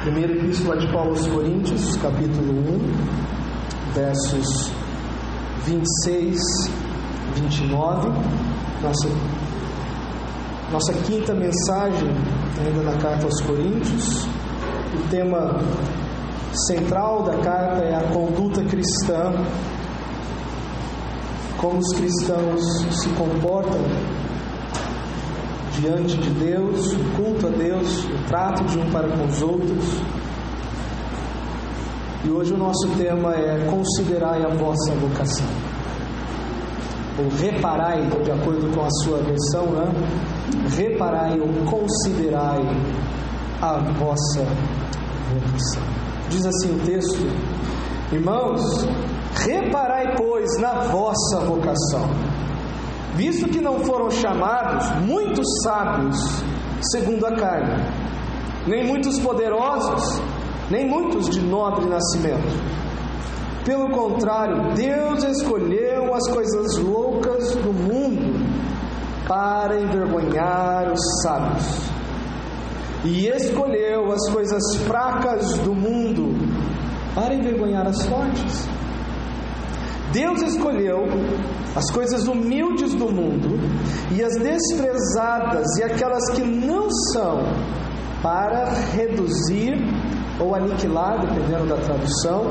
Primeira Epístola de Paulo aos Coríntios, capítulo 1, versos 26, 29. Nossa quinta mensagem, ainda na carta aos Coríntios. O tema central da carta é a conduta cristã, como os cristãos se comportam diante de Deus, o culto a Deus, o trato de um para com os outros. E hoje o nosso tema é considerai a vossa vocação, ou reparai, de acordo com a sua versão, né? Reparai ou considerai a vossa vocação. Diz assim o texto: irmãos, reparai, pois, na vossa vocação, visto que não foram chamados muitos sábios segundo a carne, nem muitos poderosos, nem muitos de nobre nascimento. Pelo contrário, Deus escolheu as coisas loucas do mundo para envergonhar os sábios, e escolheu as coisas fracas do mundo para envergonhar as fortes. Deus escolheu as coisas humildes do mundo e as desprezadas e aquelas que não são, para reduzir ou aniquilar, dependendo da tradução,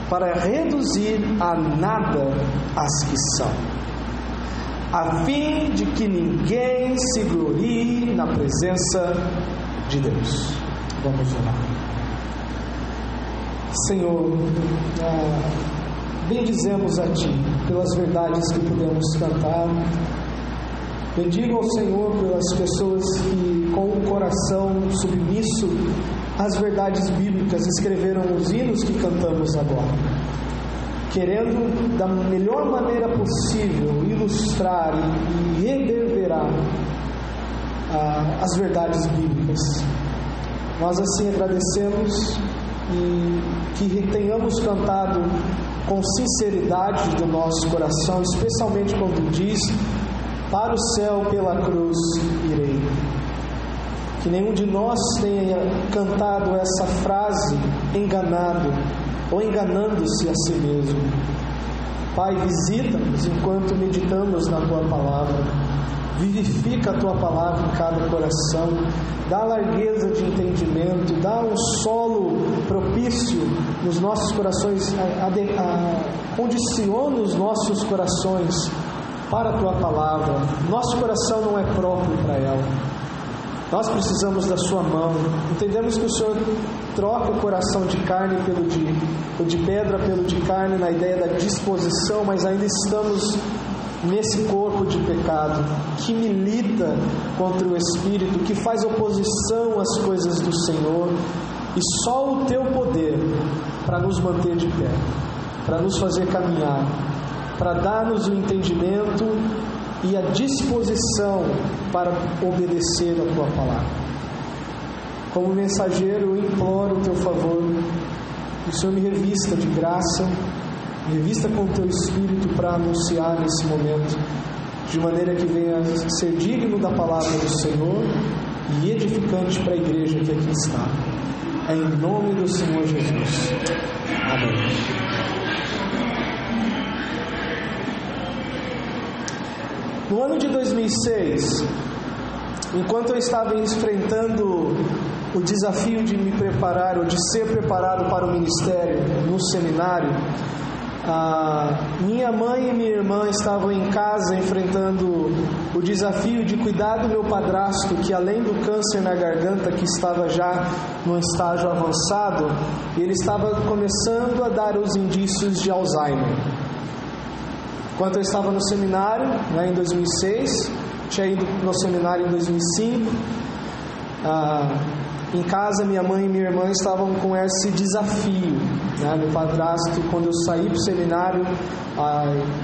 para reduzir a nada as que são, a fim de que ninguém se glorie na presença de Deus. Vamos orar. Senhor, bendizemos a Ti pelas verdades que pudemos cantar. Bendigo ao Senhor pelas pessoas que, com o coração submisso às verdades bíblicas, escreveram os hinos que cantamos agora, querendo da melhor maneira possível ilustrar e reverberar as verdades bíblicas. Nós assim agradecemos, e que tenhamos cantado com sinceridade do nosso coração, especialmente quando diz: para o céu pela cruz irei. Que nenhum de nós tenha cantado essa frase enganado ou enganando-se a si mesmo. Pai, visita-nos enquanto meditamos na Tua Palavra. Vivifica a Tua Palavra em cada coração. Dá largueza de entendimento, dá um solo propício nos nossos corações, condiciona os nossos corações para a Tua Palavra. Nosso coração não é próprio para ela. Nós precisamos da Sua mão. Entendemos que o Senhor troca o coração de carne o de pedra pelo de carne, na ideia da disposição, mas ainda estamos nesse corpo de pecado que milita contra o Espírito, que faz oposição às coisas do Senhor, e só o Teu poder para nos manter de pé, para nos fazer caminhar, para dar-nos o entendimento e a disposição para obedecer a Tua Palavra. Como mensageiro, eu imploro o Teu favor, que o Senhor me revista de graça, me revista com o Teu Espírito para anunciar nesse momento, de maneira que venha ser digno da palavra do Senhor e edificante para a igreja que aqui está. É em nome do Senhor Jesus. Amém. No ano de 2006, enquanto eu estava enfrentando o desafio de me preparar, ou de ser preparado para o ministério no seminário, minha mãe e minha irmã estavam em casa enfrentando o desafio de cuidar do meu padrasto, que além do câncer na garganta, que estava já num estágio avançado, ele estava começando a dar os indícios de Alzheimer. Enquanto eu estava no seminário, em 2006, tinha ido no seminário em 2005, em casa minha mãe e minha irmã estavam com esse desafio. Meu padrasto, quando eu saí para o seminário,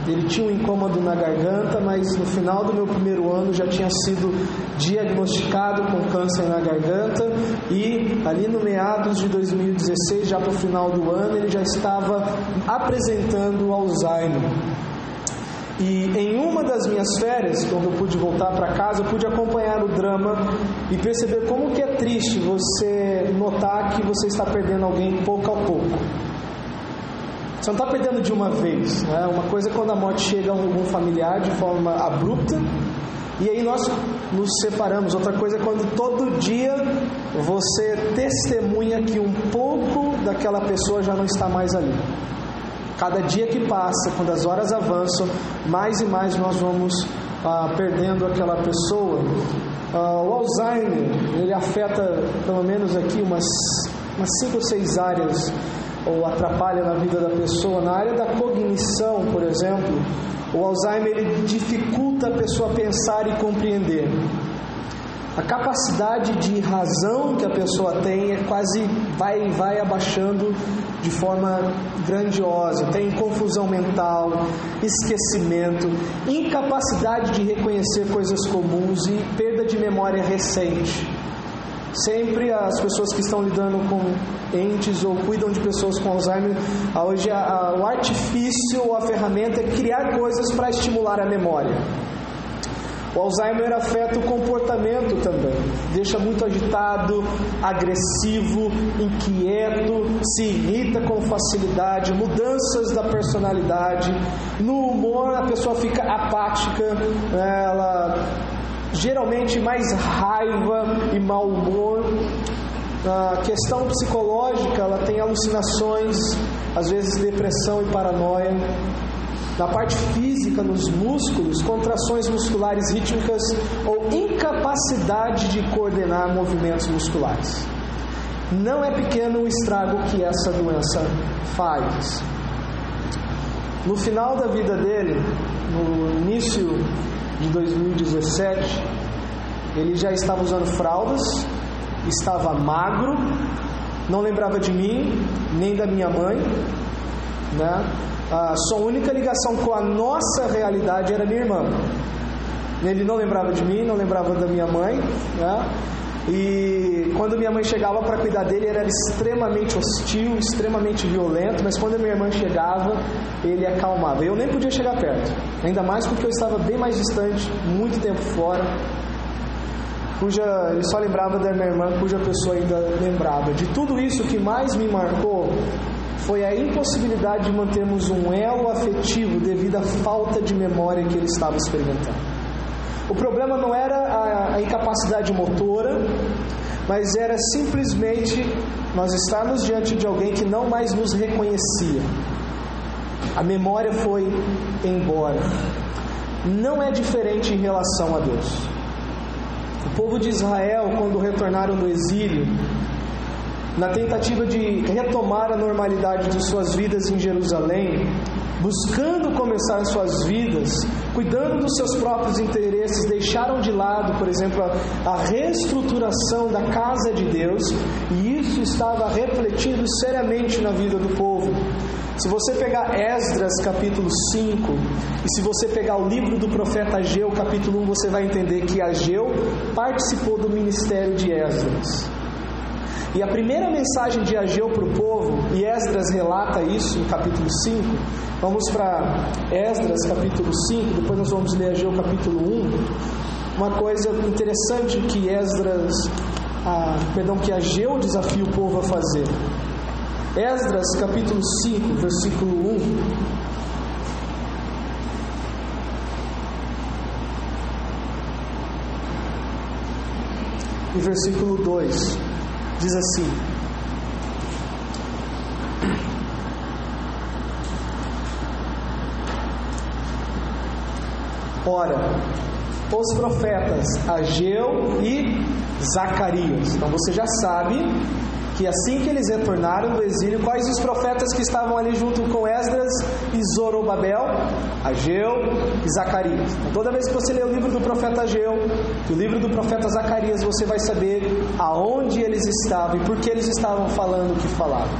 ele tinha um incômodo na garganta, mas no final do meu primeiro ano já tinha sido diagnosticado com câncer na garganta, e ali no meados de 2016, já para o final do ano, ele já estava apresentando Alzheimer. E em uma das minhas férias, quando eu pude voltar para casa, eu pude acompanhar o drama e perceber como que é triste você notar que você está perdendo alguém pouco a pouco. Você não está perdendo de uma vez, né? Uma coisa é quando a morte chega a algum familiar de forma abrupta, e aí nós nos separamos. Outra coisa é quando todo dia você testemunha que um pouco daquela pessoa já não está mais ali. Cada dia que passa, quando as horas avançam, mais e mais nós vamos perdendo aquela pessoa. O Alzheimer, ele afeta pelo menos aqui umas 5 ou 6 áreas, ou atrapalha na vida da pessoa. Na área da cognição, por exemplo, o Alzheimer ele dificulta a pessoa pensar e compreender. A capacidade de razão que a pessoa tem quase vai abaixando de forma grandiosa. Tem confusão mental, esquecimento, incapacidade de reconhecer coisas comuns e perda de memória recente. Sempre as pessoas que estão lidando com entes ou cuidam de pessoas com Alzheimer, hoje o artifício ou a ferramenta é criar coisas para estimular a memória. O Alzheimer afeta o comportamento também, deixa muito agitado, agressivo, inquieto, se irrita com facilidade, mudanças da personalidade. No humor a pessoa fica apática, ela geralmente mais raiva e mau humor. A questão psicológica, ela tem alucinações, às vezes depressão e paranoia. Na parte física, nos músculos, contrações musculares rítmicas ou incapacidade de coordenar movimentos musculares. Não é pequeno o estrago que essa doença faz. No final da vida dele, no início de 2017, ele já estava usando fraldas, estava magro, não lembrava de mim, nem da minha mãe, né? A sua única ligação com a nossa realidade era minha irmã. Ele não lembrava de mim, não lembrava da minha mãe, né? E quando minha mãe chegava para cuidar dele, ele era extremamente hostil, extremamente violento, mas quando a minha irmã chegava, ele acalmava. Eu nem podia chegar perto, ainda mais porque eu estava bem mais distante, muito tempo fora, ele só lembrava da minha irmã, cuja pessoa ainda lembrava. De tudo isso, o que mais me marcou foi a impossibilidade de mantermos um elo afetivo devido à falta de memória que ele estava experimentando. O problema não era a incapacidade motora, mas era simplesmente nós estarmos diante de alguém que não mais nos reconhecia. A memória foi embora. Não é diferente em relação a Deus. O povo de Israel, quando retornaram do exílio, na tentativa de retomar a normalidade de suas vidas em Jerusalém, buscando começar suas vidas, cuidando dos seus próprios interesses, deixaram de lado, por exemplo, a reestruturação da casa de Deus, e isso estava refletindo seriamente na vida do povo. Se você pegar Esdras capítulo 5, e se você pegar o livro do profeta Ageu capítulo 1, você vai entender que Ageu participou do ministério de Esdras. E a primeira mensagem de Ageu para o povo, e Esdras relata isso no capítulo 5, vamos para Esdras capítulo 5, depois nós vamos ler Ageu capítulo 1. Uma coisa interessante que que Ageu desafia o povo a fazer. Esdras capítulo 5, versículo 1. E versículo 2 diz assim: ora, os profetas Ageu e Zacarias. Então você já sabe que assim que eles retornaram do exílio, quais os profetas que estavam ali junto com Esdras e Zorobabel? Ageu e Zacarias. Então, toda vez que você lê o livro do profeta Ageu e o livro do profeta Zacarias, você vai saber aonde eles estavam e por que eles estavam falando o que falavam.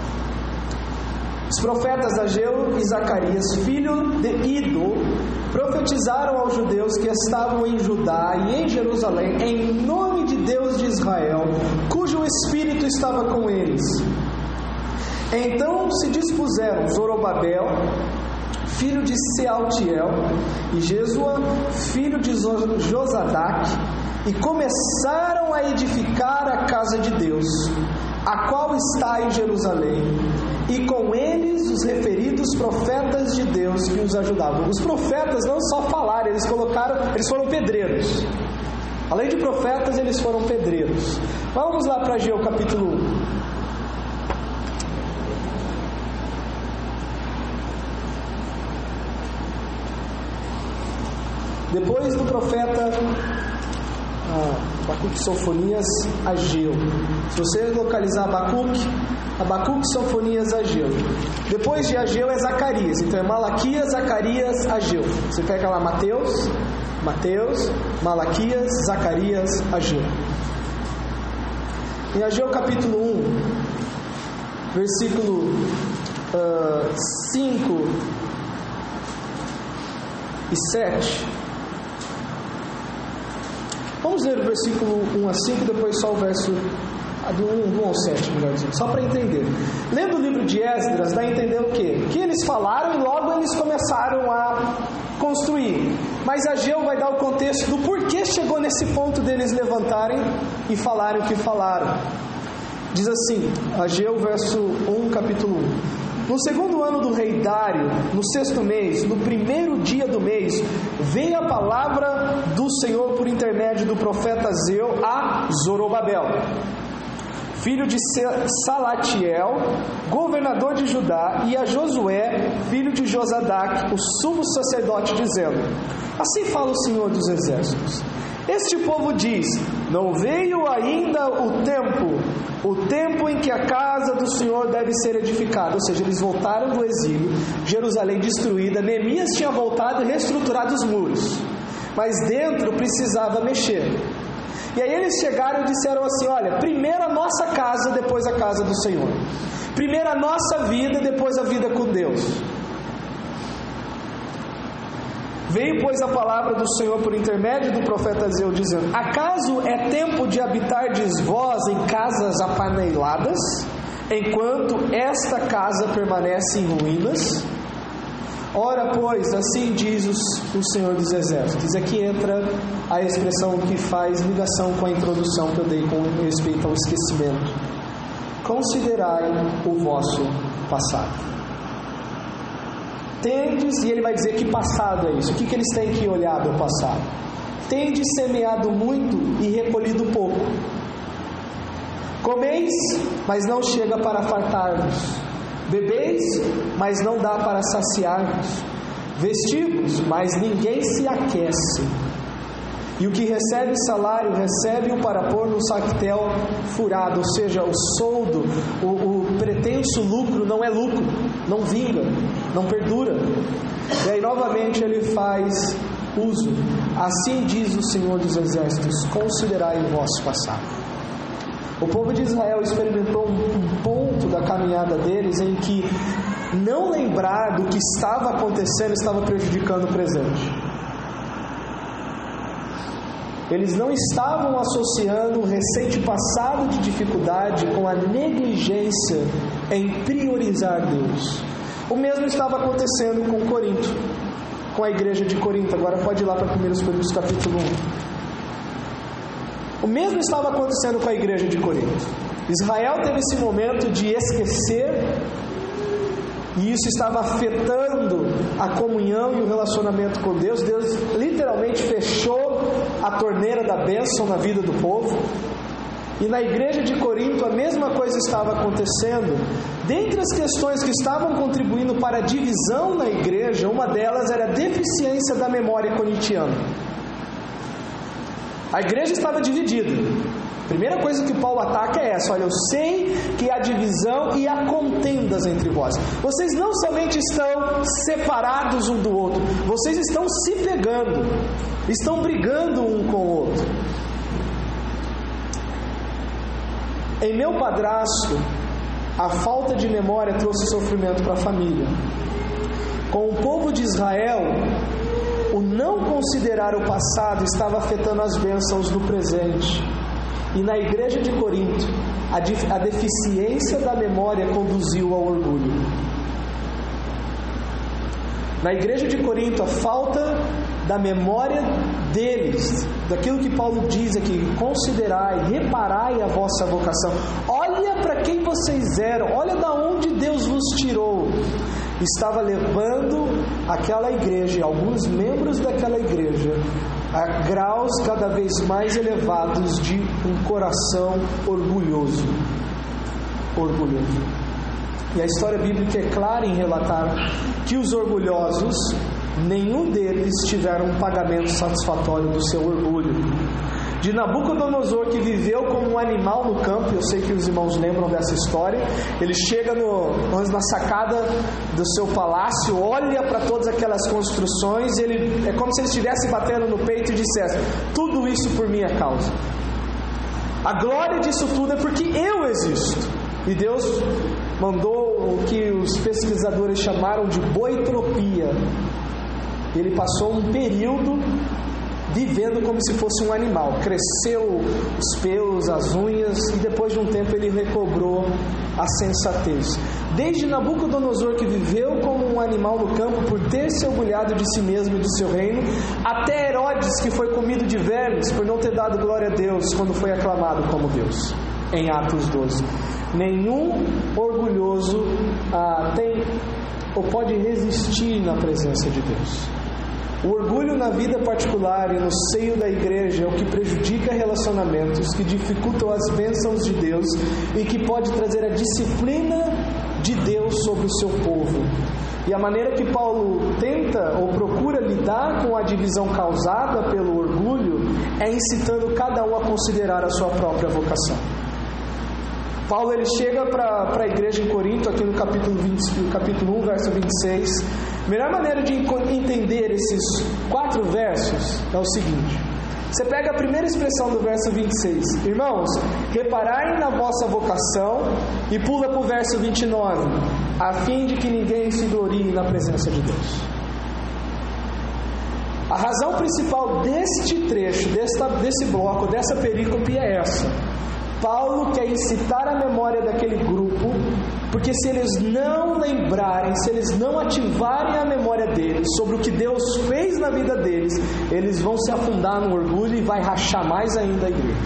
Os profetas Ageu e Zacarias, filho de Ido, profetizaram aos judeus que estavam em Judá e em Jerusalém, em nome de Deus de Israel, cujo Espírito estava com eles. Então se dispuseram Zorobabel, filho de Sealtiel, e Jesua, filho de Josadac, e começaram a edificar a casa de Deus. a qual está em Jerusalém, e com eles os referidos profetas de Deus que os ajudavam. Os profetas não só falaram, eles foram pedreiros. Além de profetas, eles foram pedreiros. Vamos lá para Ageu capítulo 1. Depois do profeta Abacuque, Sofonias, Ageu. Se você localizar Abacuque, Sofonias, Ageu. Depois de Ageu é Zacarias. Então é Malaquias, Zacarias, Ageu. Você pega lá Mateus, Malaquias, Zacarias, Ageu. Em Ageu capítulo 1, versículo 5 e 7. Vamos ler o versículo 1 a 5, depois só o verso do 1 ao 7, melhor dizendo, só para entender. Lendo o livro de Esdras, dá a entender o quê? Que eles falaram e logo eles começaram a construir. Mas Ageu vai dar o contexto do porquê chegou nesse ponto deles levantarem e falarem o que falaram. Diz assim, Ageu verso 1, capítulo 1. No segundo ano do rei Dário, no 6º mês, no primeiro dia do mês, veio a palavra do Senhor por intermédio do profeta Ageu a Zorobabel, filho de Salatiel, governador de Judá, e a Josué, filho de Josadac, o sumo sacerdote, dizendo: assim fala o Senhor dos Exércitos. Este povo diz: não veio ainda o tempo em que a casa do Senhor deve ser edificada. Ou seja, eles voltaram do exílio, Jerusalém destruída, Neemias tinha voltado e reestruturado os muros, mas dentro precisava mexer. E aí eles chegaram e disseram assim: olha, primeiro a nossa casa, depois a casa do Senhor. Primeiro a nossa vida, depois a vida com Deus. Veio, pois, a palavra do Senhor por intermédio do profeta Ageu, dizendo: acaso é tempo de habitardes vós em casas apaneiladas, enquanto esta casa permanece em ruínas? Ora, pois, assim diz o Senhor dos Exércitos. Aqui entra a expressão que faz ligação com a introdução que eu dei com respeito ao esquecimento. Considerai o vosso passado. Tendes, e ele vai dizer que passado é isso. O que eles têm que olhar do passado? Tendes semeado muito e recolhido pouco. Comeis, mas não chega para fartar-vos. Bebeis, mas não dá para saciar-vos. Vestimos, mas ninguém se aquece. E o que recebe salário, recebe-o para pôr no saquetel furado. Ou seja, o soldo, o pretenso lucro não é lucro, não vinga, não perdura. E aí novamente ele faz uso. Assim diz o Senhor dos Exércitos: considerai o vosso passado. O povo de Israel experimentou um ponto da caminhada deles em que não lembrar do que estava acontecendo estava prejudicando o presente. Eles não estavam associando o recente passado de dificuldade com a negligência em priorizar Deus. O mesmo estava acontecendo com Corinto, com a igreja de Corinto. Agora pode ir lá para 1 Coríntios capítulo 1. O mesmo estava acontecendo com a igreja de Corinto. Israel teve esse momento de esquecer, e isso estava afetando a comunhão e o relacionamento com Deus. Deus literalmente fechou a torneira da bênção na vida do povo. E na igreja de Corinto a mesma coisa estava acontecendo. Dentre as questões que estavam contribuindo para a divisão na igreja, uma delas era a deficiência da memória corintiana. A igreja estava dividida. A primeira coisa que Paulo ataca é essa: olha, eu sei que há divisão e há contendas entre vós. Vocês não somente estão separados um do outro, vocês estão se pegando, estão brigando um com o outro. Em meu padrasto, a falta de memória trouxe sofrimento para a família. Com o povo de Israel, o não considerar o passado estava afetando as bênçãos do presente. E na igreja de Corinto, a deficiência da memória conduziu ao orgulho. Na igreja de Corinto, a falta da memória deles, daquilo que Paulo diz aqui, considerai, reparai a vossa vocação. Olha para quem vocês eram, olha da onde Deus vos tirou. Estava levando aquela igreja, alguns membros daquela igreja, a graus cada vez mais elevados de um coração orgulhoso. E a história bíblica é clara em relatar que os orgulhosos, nenhum deles tiveram um pagamento satisfatório do seu orgulho. De Nabucodonosor, que viveu como um animal no campo, eu sei que os irmãos lembram dessa história. Ele chega na sacada do seu palácio, olha para todas aquelas construções, é como se ele estivesse batendo no peito e dissesse: tudo isso por minha causa. A glória disso tudo é porque eu existo. E Deus mandou o que os pesquisadores chamaram de boitropia. Ele passou um período vivendo como se fosse um animal. Cresceu os pelos, as unhas, e depois de um tempo ele recobrou a sensatez. Desde Nabucodonosor, que viveu como um animal no campo por ter se orgulhado de si mesmo e do seu reino, até Herodes, que foi comido de vermes por não ter dado glória a Deus quando foi aclamado como Deus, em Atos 12. Nenhum orgulhoso tem ou pode resistir na presença de Deus. O orgulho na vida particular e no seio da igreja é o que prejudica relacionamentos, que dificultam as bênçãos de Deus e que pode trazer a disciplina de Deus sobre o seu povo. E a maneira que Paulo tenta ou procura lidar com a divisão causada pelo orgulho é incitando cada um a considerar a sua própria vocação. Paulo ele chega para a igreja em Corinto, aqui no capítulo 1, verso 26. A melhor maneira de entender esses 4 versos é o seguinte: você pega a primeira expressão do verso 26, irmãos, reparai na vossa vocação, e pula para o verso 29, a fim de que ninguém se glorie na presença de Deus. A razão principal deste trecho, desse bloco, dessa perícope é essa. Paulo quer incitar a memória daquele grupo, porque se eles não lembrarem, se eles não ativarem a memória deles sobre o que Deus fez na vida deles, eles vão se afundar no orgulho e vai rachar mais ainda a igreja.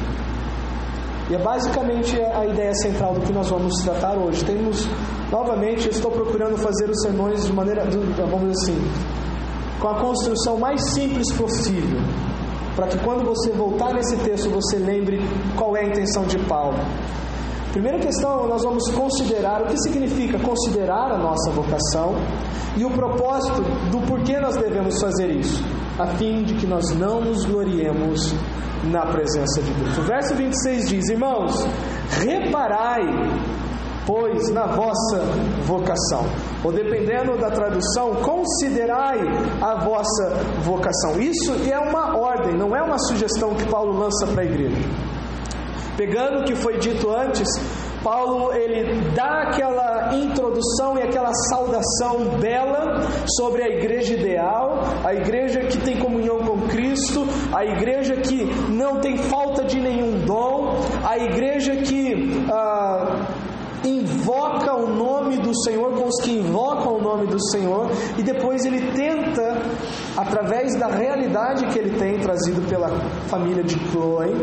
E é basicamente a ideia central do que nós vamos tratar hoje. Novamente, eu estou procurando fazer os sermões de maneira, vamos dizer assim, com a construção mais simples possível, para que quando você voltar nesse texto, você lembre qual é a intenção de Paulo. Primeira questão, nós vamos considerar o que significa considerar a nossa vocação e o propósito do porquê nós devemos fazer isso, a fim de que nós não nos gloriemos na presença de Deus. O verso 26 diz: irmãos, reparai, pois, na vossa vocação. Ou dependendo da tradução, considerai a vossa vocação. Isso é uma ordem, não é uma sugestão que Paulo lança para a igreja. Pegando o que foi dito antes, Paulo ele dá aquela introdução e aquela saudação bela sobre a igreja ideal, a igreja que tem comunhão com Cristo, a igreja que não tem falta de nenhum dom, a igreja que invoca o nome do Senhor com os que invocam o nome do Senhor, e depois ele tenta, através da realidade que ele tem trazido pela família de Chloe,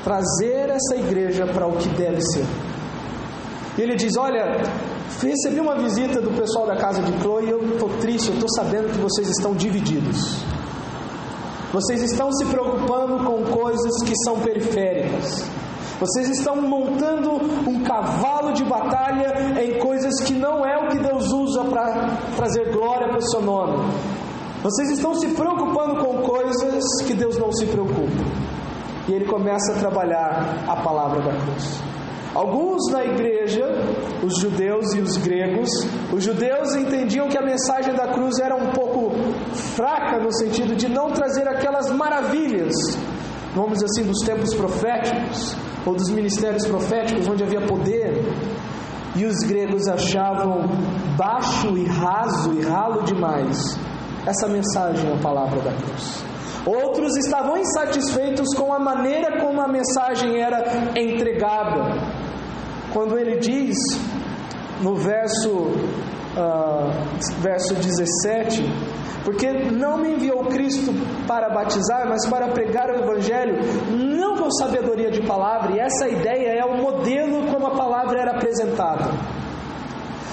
trazer essa igreja para o que deve ser. E ele diz: olha, recebi uma visita do pessoal da casa de Chloe e eu estou triste, eu estou sabendo que vocês estão divididos. Vocês estão se preocupando com coisas que são periféricas. Vocês estão montando um cavalo de batalha em coisas que não é o que Deus usa para trazer glória para o seu nome. Vocês estão se preocupando com coisas que Deus não se preocupa. E ele começa a trabalhar a palavra da cruz. Alguns na igreja, os judeus e os gregos, os judeus entendiam que a mensagem da cruz era um pouco fraca, no sentido de não trazer aquelas maravilhas, vamos dizer assim, dos tempos proféticos, ou dos ministérios proféticos, onde havia poder. E os gregos achavam baixo e raso e ralo demais essa mensagem, a palavra da cruz. Outros estavam insatisfeitos com a maneira como a mensagem era entregada. Quando ele diz no verso verso 17, porque não me enviou Cristo para batizar, mas para pregar o Evangelho, não com sabedoria de palavra, e essa ideia é o modelo como a palavra era apresentada.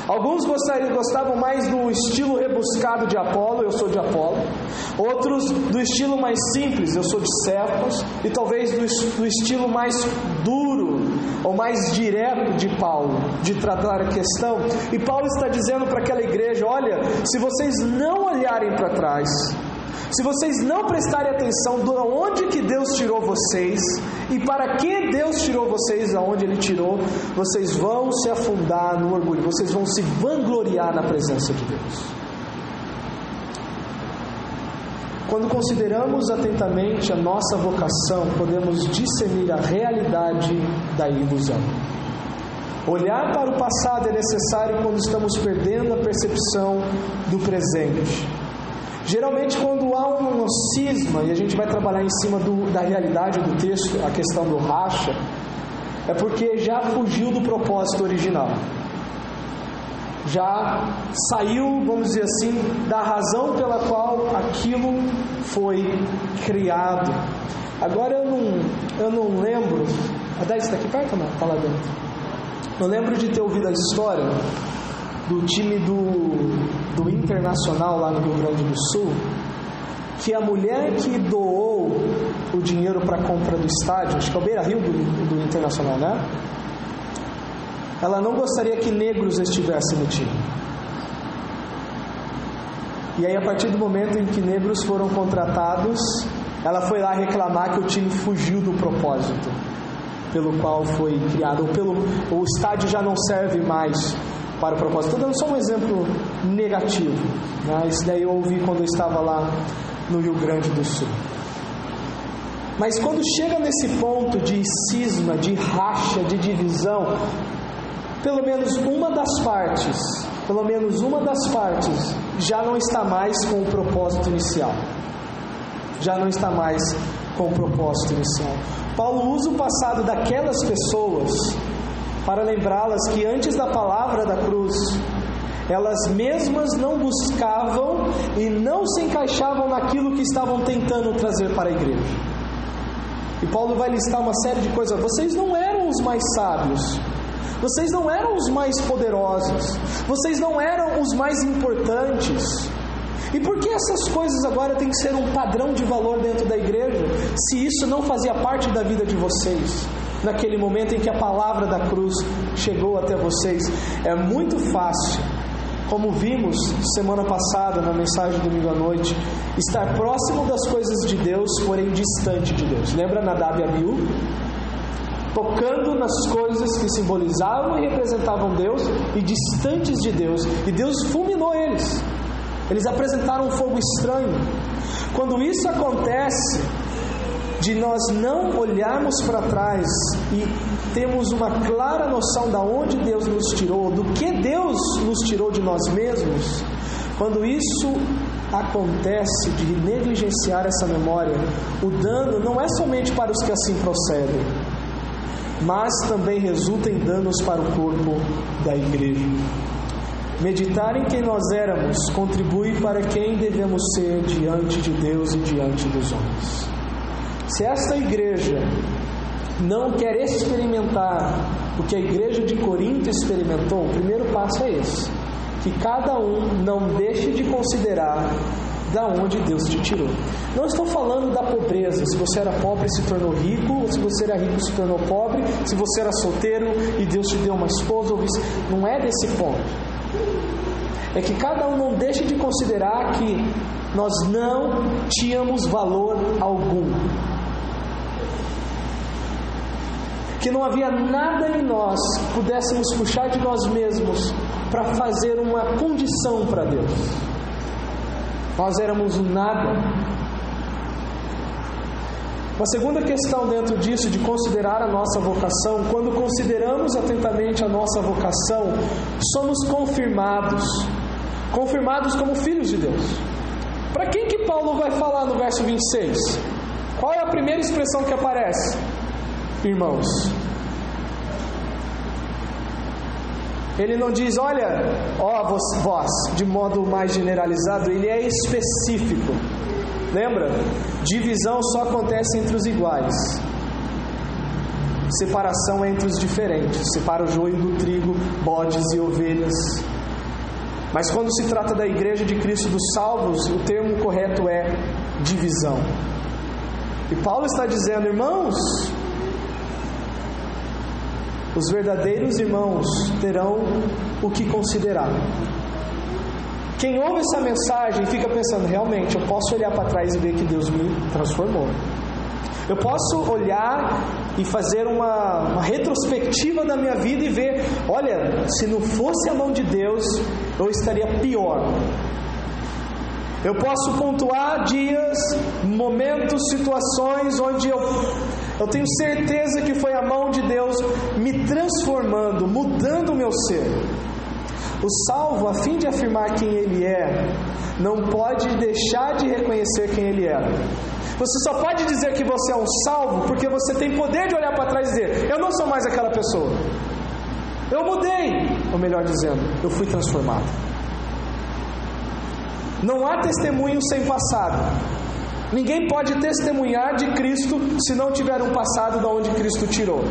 Alguns gostavam mais do estilo rebuscado de Apolo, eu sou de Apolo. Outros do estilo mais simples, eu sou de Cefas. E talvez do estilo mais duro ou mais direto de Paulo, de tratar a questão. E Paulo está dizendo para aquela igreja: olha, se vocês não olharem para trás, se vocês não prestarem atenção de onde que Deus tirou vocês e para que Deus tirou vocês, aonde Ele tirou, vocês vão se afundar no orgulho, vocês vão se vangloriar na presença de Deus. Quando consideramos atentamente a nossa vocação, podemos discernir a realidade da ilusão. Olhar para o passado é necessário quando estamos perdendo a percepção do presente. Geralmente, quando há um cisma, e a gente vai trabalhar em cima da realidade do texto, a questão do racha, é porque já fugiu do propósito original. Já saiu, vamos dizer assim, da razão pela qual aquilo foi criado. Agora eu não lembro. A Dez está aqui perto ou não? Está lá dentro. Eu lembro de ter ouvido a história do time do Internacional lá no Rio Grande do Sul, que a mulher que doou o dinheiro para a compra do estádio, acho que é o Beira-Rio do Internacional, né? Ela não gostaria que negros estivessem no time. E aí, a partir do momento em que negros foram contratados, ela foi lá reclamar que o time fugiu do propósito pelo qual foi criado, ou o estádio já não serve mais para o propósito. Estou dando só um exemplo negativo, né? Isso daí eu ouvi quando eu estava lá no Rio Grande do Sul. Mas quando chega nesse ponto de cisma, de racha, de divisão, pelo menos uma das partes já não está mais com o propósito inicial. Já não está mais com o propósito inicial. Paulo usa o passado daquelas pessoas para lembrá-las que antes da palavra da cruz, elas mesmas não buscavam e não se encaixavam naquilo que estavam tentando trazer para a igreja. E Paulo vai listar uma série de coisas. Vocês não eram os mais sábios, vocês não eram os mais poderosos, vocês não eram os mais importantes. E por que essas coisas agora têm que ser um padrão de valor dentro da igreja, se isso não fazia parte da vida de vocês? Naquele momento em que a palavra da cruz chegou até vocês, é muito fácil, como vimos semana passada na mensagem de domingo à noite, estar próximo das coisas de Deus, porém distante de Deus. Lembra Nadab e Abiú? Tocando nas coisas que simbolizavam e representavam Deus e distantes de Deus, e Deus fulminou eles. Eles apresentaram um fogo estranho. Quando isso acontece, de nós não olharmos para trás e temos uma clara noção de onde Deus nos tirou, do que Deus nos tirou de nós mesmos, quando isso acontece, de negligenciar essa memória, o dano não é somente para os que assim procedem, mas também resulta em danos para o corpo da igreja. Meditar em quem nós éramos contribui para quem devemos ser diante de Deus e diante dos homens. Se esta igreja não quer experimentar o que a igreja de Corinto experimentou, o primeiro passo é esse: que cada um não deixe de considerar da onde Deus te tirou. Não estou falando da pobreza, se você era pobre e se tornou rico, ou se você era rico e se tornou pobre, se você era solteiro e Deus te deu uma esposa, ou vice. Não é desse ponto. É que cada um não deixe de considerar que nós não tínhamos valor algum, que não havia nada em nós que pudéssemos puxar de nós mesmos para fazer uma condição para Deus. Nós éramos nada. Uma segunda questão dentro disso, de considerar a nossa vocação: quando consideramos atentamente a nossa vocação, somos confirmados como filhos de Deus. Para quem que Paulo vai falar no verso 26? Qual é a primeira expressão que aparece? Irmãos. Ele não diz, olha, ó vós, de modo mais generalizado, ele é específico. Lembra? Divisão só acontece entre os iguais. Separação é entre os diferentes. Separa o joio do trigo, bodes e ovelhas. Mas quando se trata da igreja de Cristo dos salvos, o termo correto é divisão. E Paulo está dizendo, irmãos, os verdadeiros irmãos terão o que considerar. Quem ouve essa mensagem fica pensando, realmente, eu posso olhar para trás e ver que Deus me transformou. Eu posso olhar e fazer uma retrospectiva da minha vida e ver, olha, se não fosse a mão de Deus, eu estaria pior. Eu posso pontuar dias, momentos, situações onde eu tenho certeza que foi a mão de Deus me transformando, mudando o meu ser. O salvo, a fim de afirmar quem ele é, não pode deixar de reconhecer quem ele era. Você só pode dizer que você é um salvo porque você tem poder de olhar para trás e dizer, eu não sou mais aquela pessoa. Eu mudei, ou melhor dizendo, eu fui transformado. Não há testemunho sem passado. Ninguém pode testemunhar de Cristo se não tiver um passado de onde Cristo tirou.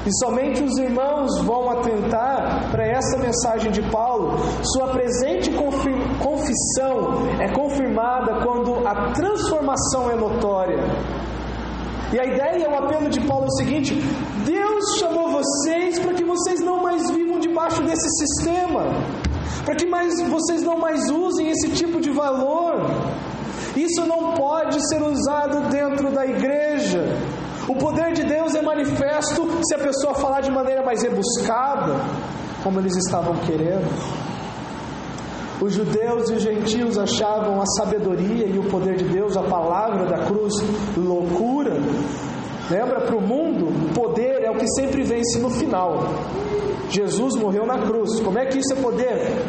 E somente os irmãos vão atentar para essa mensagem de Paulo. Sua presente confissão é confirmada quando a transformação é notória. E a ideia, o apelo de Paulo é o seguinte: Deus chamou vocês para que vocês não mais vivam debaixo desse sistema, para que vocês não mais usem esse tipo de valor. Isso não pode ser usado dentro da igreja. O poder de Deus é manifesto se a pessoa falar de maneira mais rebuscada, como eles estavam querendo. Os judeus e os gentios achavam a sabedoria e o poder de Deus, a palavra da cruz, loucura. Lembra, para o mundo, poder é o que sempre vence no final. Jesus morreu na cruz. Como é que isso é poder?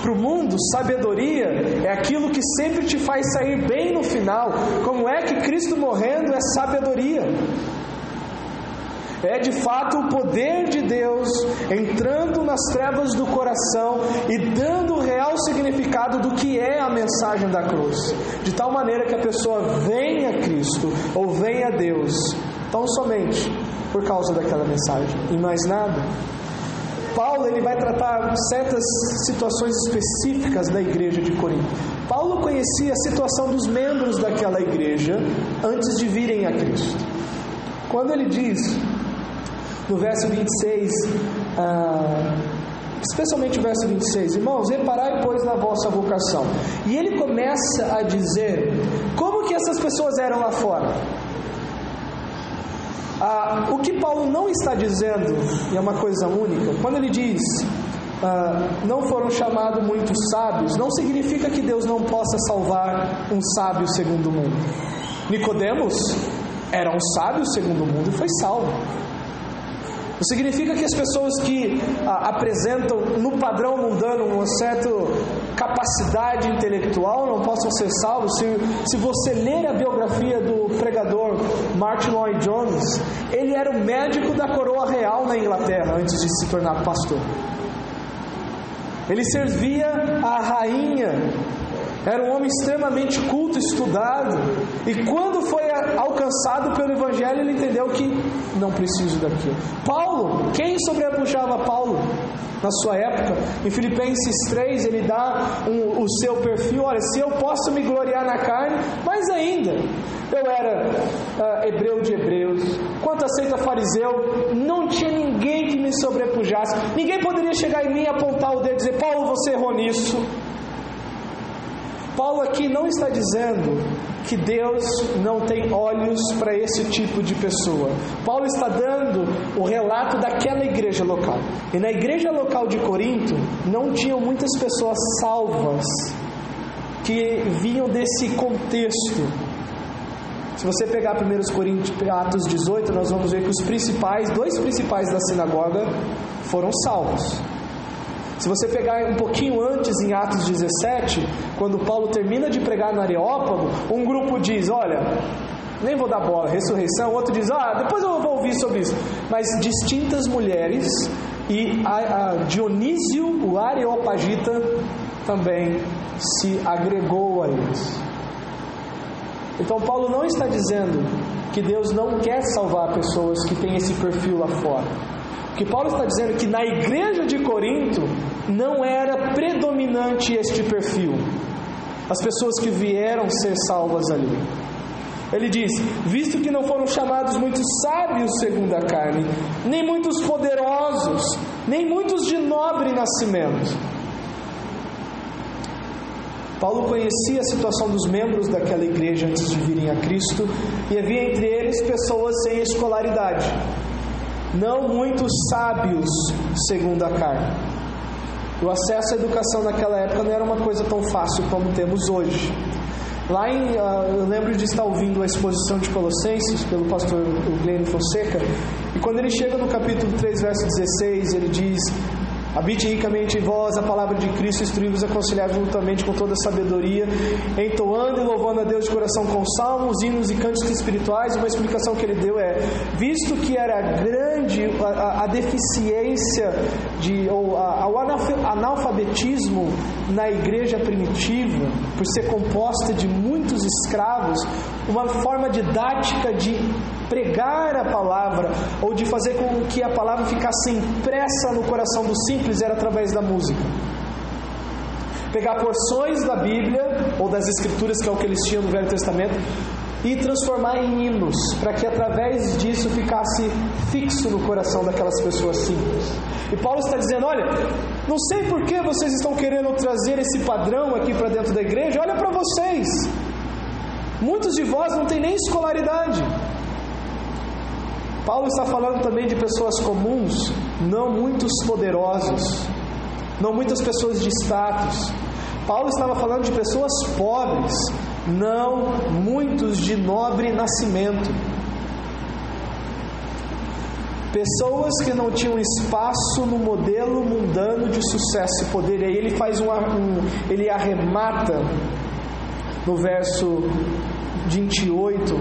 Para o mundo, sabedoria é aquilo que sempre te faz sair bem no final. Como é que Cristo morrendo é sabedoria? É de fato o poder de Deus entrando nas trevas do coração e dando o real significado do que é a mensagem da cruz, de tal maneira que a pessoa venha a Cristo ou venha a Deus tão somente por causa daquela mensagem e mais nada. Paulo ele vai tratar certas situações específicas da igreja de Corinto. Paulo conhecia a situação dos membros daquela igreja antes de virem a Cristo. Quando ele diz no verso 26, especialmente o verso 26, irmãos, reparai pois na vossa vocação. E ele começa a dizer como que essas pessoas eram lá fora. O que Paulo não está dizendo, e é uma coisa única, quando ele diz não foram chamados muitos sábios, não significa que Deus não possa salvar um sábio segundo o mundo. Nicodemos era um sábio segundo o mundo e foi salvo. Não significa que as pessoas que apresentam no padrão mundano uma certa capacidade intelectual não possam ser salvos. Se você ler a biografia do pregador Martin Lloyd-Jones, ele era o médico da coroa real na Inglaterra antes de se tornar pastor. Ele servia a rainha. Era um homem extremamente culto, estudado. E quando foi alcançado pelo Evangelho, ele entendeu que não preciso daquilo. Paulo, quem sobrepujava Paulo na sua época? Em Filipenses 3, ele dá o seu perfil. Olha, se eu posso me gloriar na carne, mais ainda, eu era hebreu de hebreus. Quanto a seita fariseu, não tinha ninguém que me sobrepujasse. Ninguém poderia chegar em mim e apontar o dedo e dizer, Paulo, você errou nisso. Paulo aqui não está dizendo que Deus não tem olhos para esse tipo de pessoa. Paulo está dando o relato daquela igreja local. E na igreja local de Corinto não tinham muitas pessoas salvas que vinham desse contexto. Se você pegar 1 Coríntios, Atos 18, nós vamos ver que os dois principais da sinagoga foram salvos. Se você pegar um pouquinho antes, em Atos 17, quando Paulo termina de pregar no Areópago, um grupo diz, olha, nem vou dar bola, ressurreição. Outro diz, depois eu vou ouvir sobre isso. Mas distintas mulheres e a Dionísio, o Areopagita, também se agregou a eles. Então Paulo não está dizendo que Deus não quer salvar pessoas que têm esse perfil lá fora. O que Paulo está dizendo é que na igreja de Corinto não era predominante este perfil, as pessoas que vieram ser salvas ali. Ele diz: visto que não foram chamados muitos sábios segundo a carne, nem muitos poderosos, nem muitos de nobre nascimento. Paulo conhecia a situação dos membros daquela igreja antes de virem a Cristo, e havia entre eles pessoas sem escolaridade, não muitos sábios segundo a carne. O acesso à educação naquela época não era uma coisa tão fácil como temos hoje. Lá eu lembro de estar ouvindo a exposição de Colossenses pelo pastor Glenn Fonseca, e quando ele chega no capítulo 3, verso 16, ele diz: habite ricamente em vós a palavra de Cristo, instruí-vos e aconselhai-vos mutuamente com toda sabedoria, entoando e louvando a Deus de coração com salmos, hinos e cânticos espirituais. Uma explicação que ele deu é: visto que era grande a deficiência ou o analfabetismo na igreja primitiva, por ser composta de muitos escravos, uma forma didática de pregar a palavra, ou de fazer com que a palavra ficasse impressa no coração do simples, era através da música. Pegar porções da Bíblia ou das Escrituras, que é o que eles tinham no Velho Testamento, e transformar em hinos, para que através disso ficasse fixo no coração daquelas pessoas simples. E Paulo está dizendo: olha, não sei por que vocês estão querendo trazer esse padrão aqui para dentro da igreja. Olha para vocês, muitos de vós não têm nem escolaridade. Paulo está falando também de pessoas comuns, não muitos poderosos, não muitas pessoas de status. Paulo estava falando de pessoas pobres, não muitos de nobre nascimento. Pessoas que não tinham espaço no modelo mundano de sucesso e poder. E aí ele faz ele arremata no verso 28: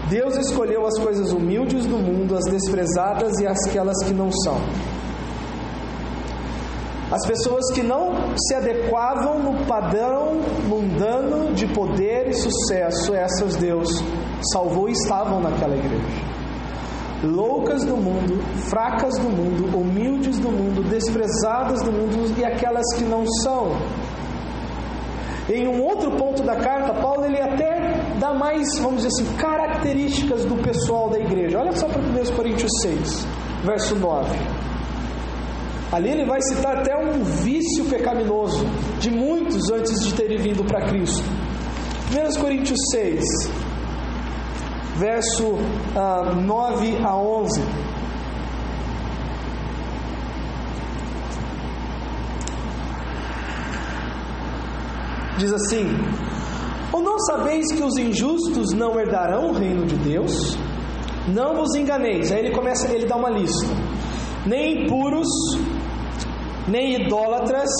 Deus escolheu as coisas humildes do mundo, as desprezadas e aquelas que não são. As pessoas que não se adequavam no padrão mundano de poder e sucesso, essas Deus salvou e estavam naquela igreja. Loucas do mundo, fracas do mundo, humildes do mundo, desprezadas do mundo e aquelas que não são. Em um outro ponto da carta, Paulo ele até dá mais, vamos dizer assim, características do pessoal da igreja. Olha só para 1 Coríntios 6, verso 9. Ali ele vai citar até um vício pecaminoso de muitos antes de terem vindo para Cristo. 1 Coríntios 6, verso 9 a 11. Diz assim: ou não sabeis que os injustos não herdarão o reino de Deus? Não vos enganeis. Aí ele dá uma lista: nem impuros, nem idólatras,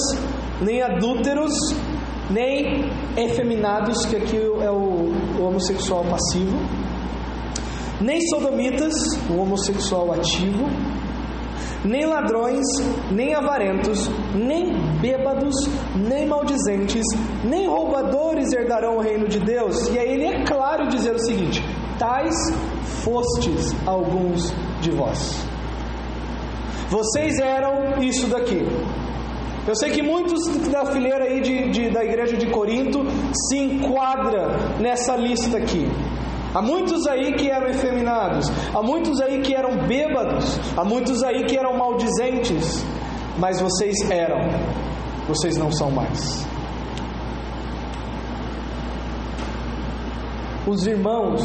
nem adúlteros, nem efeminados, que aqui é o homossexual passivo, nem sodomitas, o homossexual ativo, nem ladrões, nem avarentos, nem bêbados, nem maldizentes, nem roubadores herdarão o reino de Deus. E aí ele é claro dizer o seguinte: tais fostes alguns de vós. Vocês eram isso daqui. Eu sei que muitos da fileira aí da igreja de Corinto se enquadra nessa lista aqui. Há muitos aí que eram efeminados, há muitos aí que eram bêbados, há muitos aí que eram maldizentes, mas vocês não são mais. Os irmãos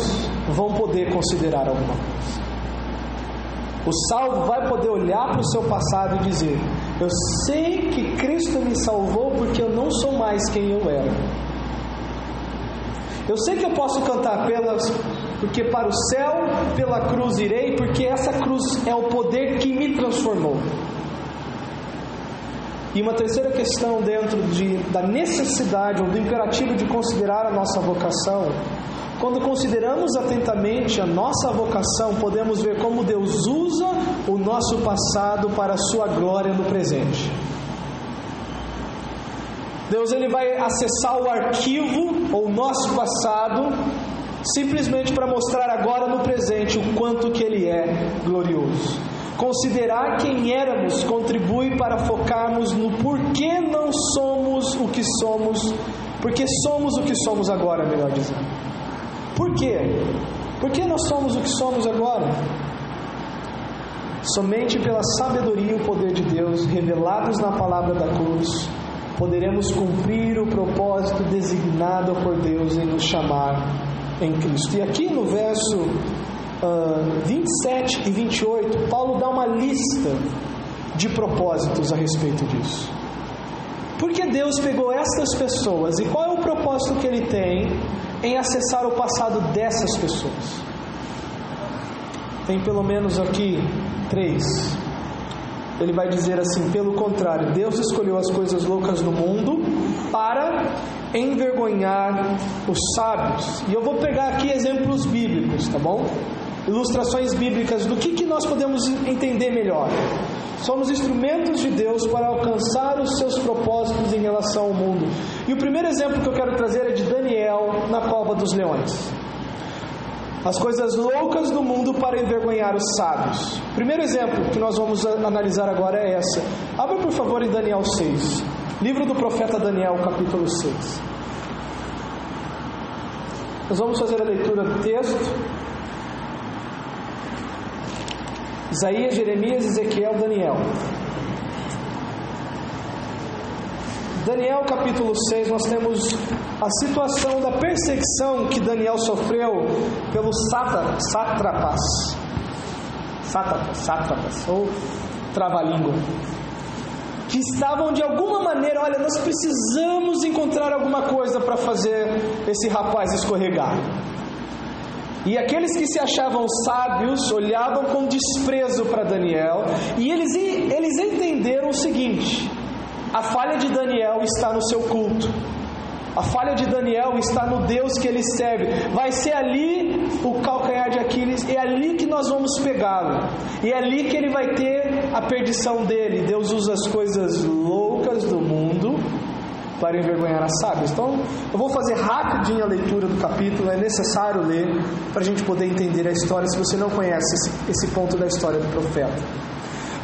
vão poder considerar alguma coisa. O salvo vai poder olhar para o seu passado e dizer: eu sei que Cristo me salvou porque eu não sou mais quem eu era. Eu sei que eu posso cantar porque para o céu, pela cruz irei, porque essa cruz é o poder que me transformou. E uma terceira questão dentro da necessidade ou do imperativo de considerar a nossa vocação: Quando consideramos atentamente a nossa vocação, podemos ver como Deus usa o nosso passado para a sua glória no presente. Deus ele vai acessar o arquivo ou o nosso passado simplesmente para mostrar agora no presente o quanto que Ele é glorioso. Considerar quem éramos contribui para focarmos no porquê não somos o que somos, porque somos o que somos agora, melhor dizendo. Por quê? Por que nós somos o que somos agora? Somente pela sabedoria e o poder de Deus revelados na palavra da cruz poderemos cumprir o propósito designado por Deus em nos chamar em Cristo. E aqui no verso 27 e 28, Paulo dá uma lista de propósitos a respeito disso. Por que Deus pegou estas pessoas e qual é o propósito que Ele tem em acessar o passado dessas pessoas? Tem pelo menos aqui 3. Ele vai dizer assim: pelo contrário, Deus escolheu as coisas loucas do mundo para envergonhar os sábios. E eu vou pegar aqui exemplos bíblicos, tá bom? Ilustrações bíblicas do que nós podemos entender melhor. Somos instrumentos de Deus para alcançar os seus propósitos em relação ao mundo. E o primeiro exemplo que eu quero trazer é de Daniel na cova dos leões. As coisas loucas do mundo para envergonhar os sábios. O primeiro exemplo que nós vamos analisar agora é essa. Abra por favor em Daniel 6. Livro do profeta Daniel, capítulo 6. Nós vamos fazer a leitura do texto. Isaías, Jeremias, Ezequiel, Daniel. Daniel capítulo 6, nós temos a situação da perseguição que Daniel sofreu pelos sátrapas, ou trava-língua, que estavam de alguma maneira, olha, nós precisamos encontrar alguma coisa para fazer esse rapaz escorregar. E aqueles que se achavam sábios olhavam com desprezo para Daniel, e eles entenderam o seguinte: a falha de Daniel está no seu culto. A falha de Daniel está no Deus que ele serve. Vai ser ali o calcanhar de Aquiles. É ali que nós vamos pegá-lo. E é ali que ele vai ter a perdição dele. Deus usa as coisas loucas do mundo para envergonhar as sábias. Então, eu vou fazer rapidinho a leitura do capítulo. É necessário ler para a gente poder entender a história, se você não conhece esse ponto da história do profeta.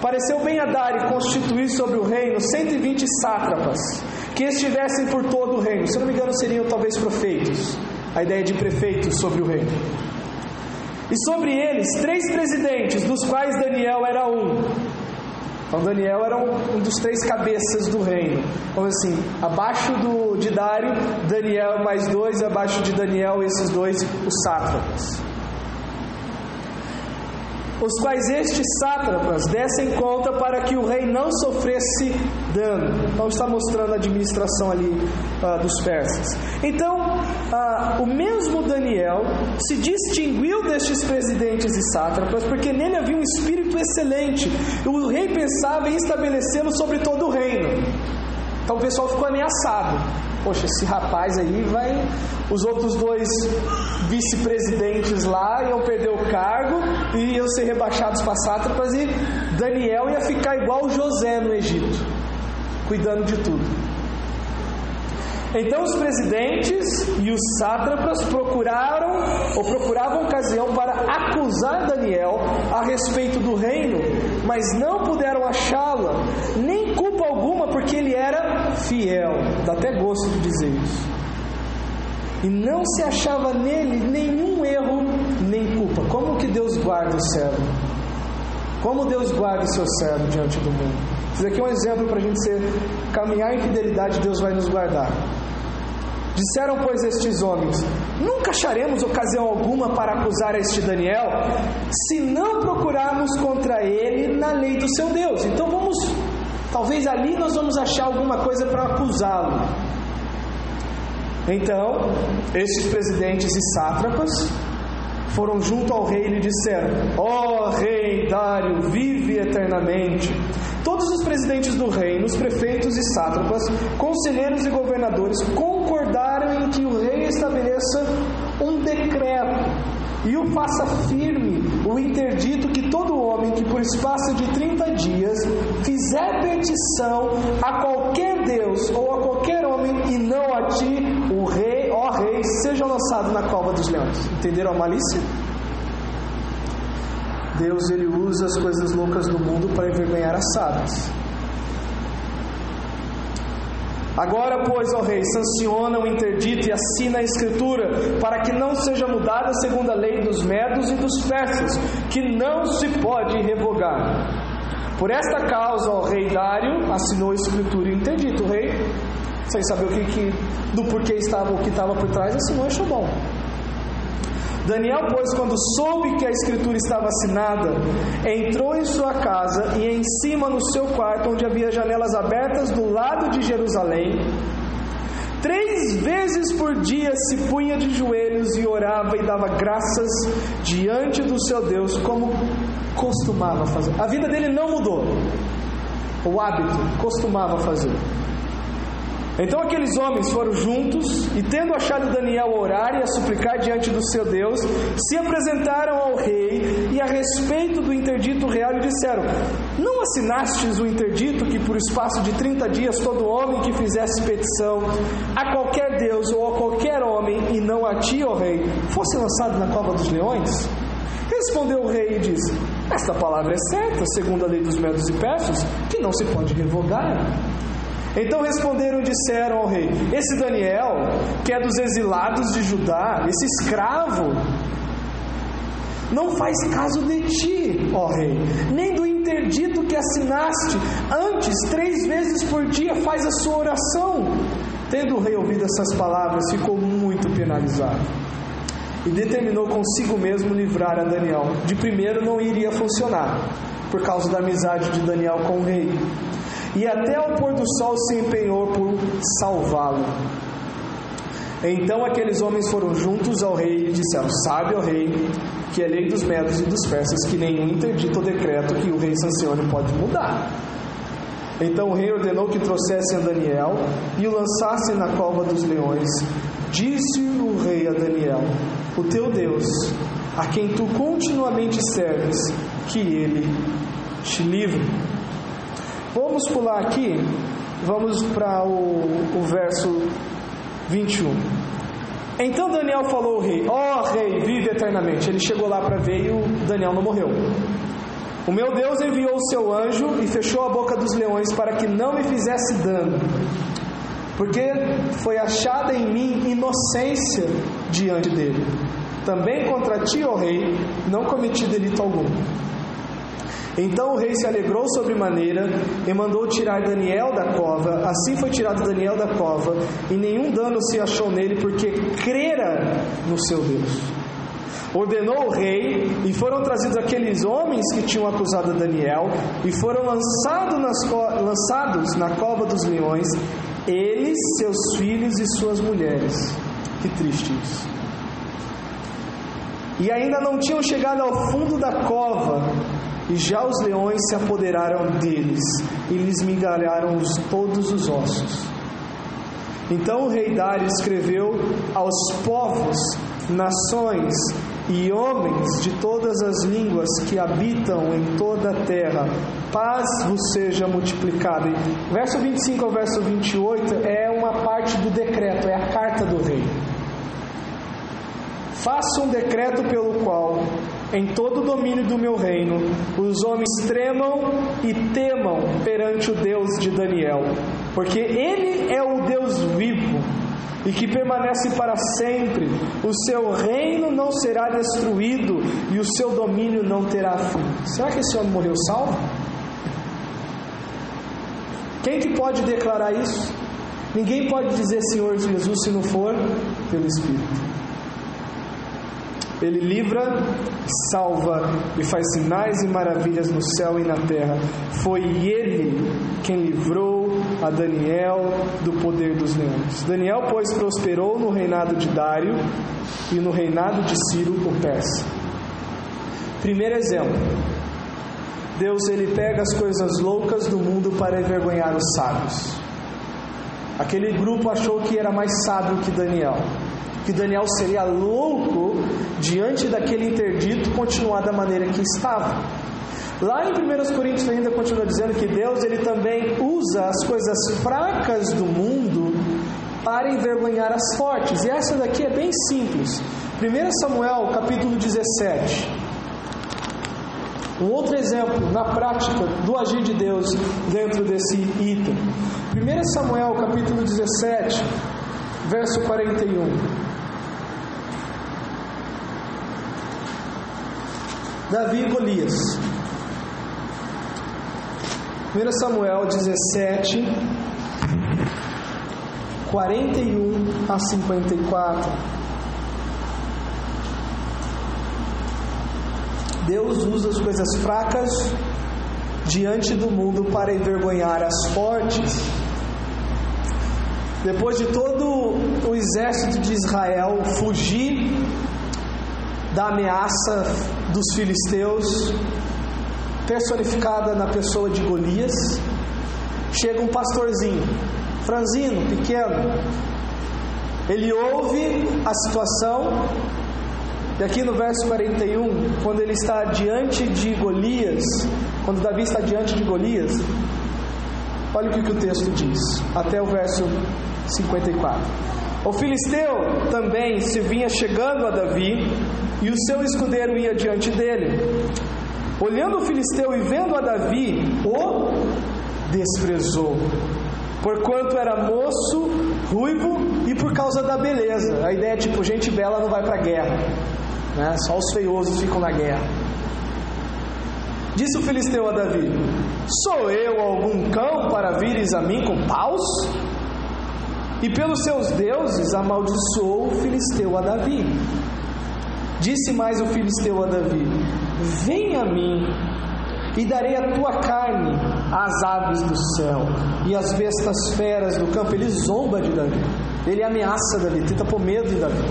Pareceu bem a Dário constituir sobre o reino 120 sátrapas, que estivessem por todo o reino. Se não me engano, seriam talvez prefeitos. A ideia de prefeitos sobre o reino. E sobre eles 3 presidentes, dos quais Daniel era um. Então Daniel era um dos 3 cabeças do reino. Então assim, abaixo de Dário, Daniel mais 2, abaixo de Daniel, esses 2, os sátrapas. Os quais estes sátrapas dessem conta para que o rei não sofresse dano. Então está mostrando a administração ali dos persas. Então, o mesmo Daniel se distinguiu destes presidentes e sátrapas, porque nele havia um espírito excelente. O rei pensava em estabelecê-lo sobre todo o reino. Então o pessoal ficou ameaçado. Poxa, esse rapaz aí vai... Os outros 2 vice-presidentes lá iam perder o cargo e iam ser rebaixados para sátrapas, e Daniel ia ficar igual José no Egito, cuidando de tudo. Então os presidentes e os sátrapas procuravam ocasião para acusar Daniel a respeito do reino, mas não puderam achá-la, nem culpa alguma, porque ele era fiel. Dá até gosto de dizer isso. E não se achava nele nenhum erro, nem culpa. Como que Deus guarda o servo? Como Deus guarda o seu servo diante do mundo? Isso aqui é um exemplo para a gente caminhar em fidelidade. Deus vai nos guardar. Disseram, pois, estes homens: nunca acharemos ocasião alguma para acusar a este Daniel, se não procurarmos contra ele na lei do seu Deus. Então talvez ali nós vamos achar alguma coisa para acusá-lo. Então, estes presidentes e sátrapas foram junto ao rei e lhe disseram: ó rei Dário, vive eternamente. Todos os presidentes do reino, os prefeitos e sátrapas, conselheiros e governadores concordaram em que o rei estabeleça um decreto e o faça firme o interdito que todo homem que por espaço de 30 dias fizer petição a qualquer Deus ou a qualquer homem e não a ti, o rei, ó rei, seja lançado na cova dos leões. Entenderam a malícia? Deus, ele usa as coisas loucas do mundo para envergonhar as sábias. Agora, pois, ó rei, sanciona o interdito e assina a escritura, para que não seja mudada segundo a lei dos medos e dos persas, que não se pode revogar. Por esta causa, ó rei Dário, assinou a escritura e o interdito. O rei, sem saber do porquê estava, o que estava por trás, assinou e achou bom. Daniel, pois, quando soube que a escritura estava assinada, entrou em sua casa e em cima no seu quarto, onde havia janelas abertas do lado de Jerusalém, 3 vezes por dia se punha de joelhos e orava e dava graças diante do seu Deus, como costumava fazer. A vida dele não mudou, o hábito costumava fazer. Então aqueles homens foram juntos e, tendo achado Daniel a orar e a suplicar diante do seu Deus, se apresentaram ao rei e a respeito do interdito real lhe disseram: não assinastes o interdito que por espaço de 30 dias todo homem que fizesse petição a qualquer Deus ou a qualquer homem e não a ti, ó rei, fosse lançado na cova dos leões? Respondeu o rei e disse: esta palavra é certa, segundo a lei dos medos e persas, que não se pode revogar. Então responderam e disseram ao rei: esse Daniel, que é dos exilados de Judá, esse escravo, não faz caso de ti, ó rei, nem do interdito que assinaste. Antes, 3 vezes por dia faz a sua oração. Tendo o rei ouvido essas palavras, ficou muito penalizado e determinou consigo mesmo livrar a Daniel. De primeiro não iria funcionar, por causa da amizade de Daniel com o rei, e até ao pôr do sol se empenhou por salvá-lo. Então aqueles homens foram juntos ao rei e disseram: sabe, ó rei, que é lei dos medos e dos persas, que nenhum interdito ou decreto que o rei sancione pode mudar. Então o rei ordenou que trouxessem a Daniel e o lançassem na cova dos leões. Disse o rei a Daniel: o teu Deus, a quem tu continuamente serves, que ele te livre. Vamos pular aqui, vamos para o verso 21. Então Daniel falou ao rei: ó rei, vive eternamente. Ele chegou lá para ver e o Daniel não morreu. O meu Deus enviou o seu anjo e fechou a boca dos leões para que não me fizesse dano, porque foi achada em mim inocência diante dele. Também contra ti, ó rei, não cometi delito algum. Então o rei se alegrou sobremaneira e mandou tirar Daniel da cova. Assim foi tirado Daniel da cova, e nenhum dano se achou nele, porque crera no seu Deus. Ordenou o rei, e foram trazidos aqueles homens que tinham acusado Daniel, e foram lançados na cova dos leões, eles, seus filhos e suas mulheres. Que triste isso. E ainda não tinham chegado ao fundo da cova, e já os leões se apoderaram deles e lhes migalharam todos os ossos. Então o rei Dário escreveu aos povos, nações e homens de todas as línguas que habitam em toda a terra: paz vos seja multiplicada. Verso 25 ao verso 28 é uma parte do decreto, é a carta do rei. Faça um decreto pelo qual, em todo o domínio do meu reino, os homens tremam e temam perante o Deus de Daniel, porque ele é o Deus vivo e que permanece para sempre. O seu reino não será destruído e o seu domínio não terá fim. Será que esse homem morreu salvo? Quem que pode declarar isso? Ninguém pode dizer Senhor Jesus se não for pelo Espírito. Ele livra, salva e faz sinais e maravilhas no céu e na terra. Foi ele quem livrou a Daniel do poder dos leões. Daniel, pois, prosperou no reinado de Dário e no reinado de Ciro, o persa. Primeiro exemplo. Deus, ele pega as coisas loucas do mundo para envergonhar os sábios. Aquele grupo achou que era mais sábio que Daniel. que Daniel seria louco, diante daquele interdito, continuar da maneira que estava. Lá em 1 Coríntios ainda continua dizendo que Deus ele também usa as coisas fracas do mundo para envergonhar as fortes. E essa daqui é bem simples. 1 Samuel capítulo 17. Um outro exemplo na prática do agir de Deus dentro desse item. 1 Samuel capítulo 17, verso 41. Davi e Golias. 1 Samuel 17, 41 a 54. Deus usa as coisas fracas diante do mundo para envergonhar as fortes. Depois de todo o exército de Israel fugir da ameaça dos filisteus, personificada na pessoa de Golias, chega um pastorzinho, franzino, pequeno. Ele ouve a situação, e aqui no verso 41, quando ele está diante de Golias, quando Davi está diante de Golias, olha o que o texto diz, até o verso 54. O filisteu também se vinha chegando a Davi, e o seu escudeiro ia diante dele. Olhando o filisteu e vendo a Davi, o desprezou, porquanto era moço, ruivo e por causa da beleza. A ideia é tipo, gente bela não vai para a guerra, né? Só os feiosos ficam na guerra. Disse o filisteu a Davi: sou eu algum cão para vires a mim com paus? E pelos seus deuses amaldiçoou o filisteu a Davi. Disse mais o filisteu a Davi: vem a mim, e darei a tua carne às aves do céu e às bestas feras do campo. Ele zomba de Davi, ele ameaça Davi, tenta pôr medo de Davi.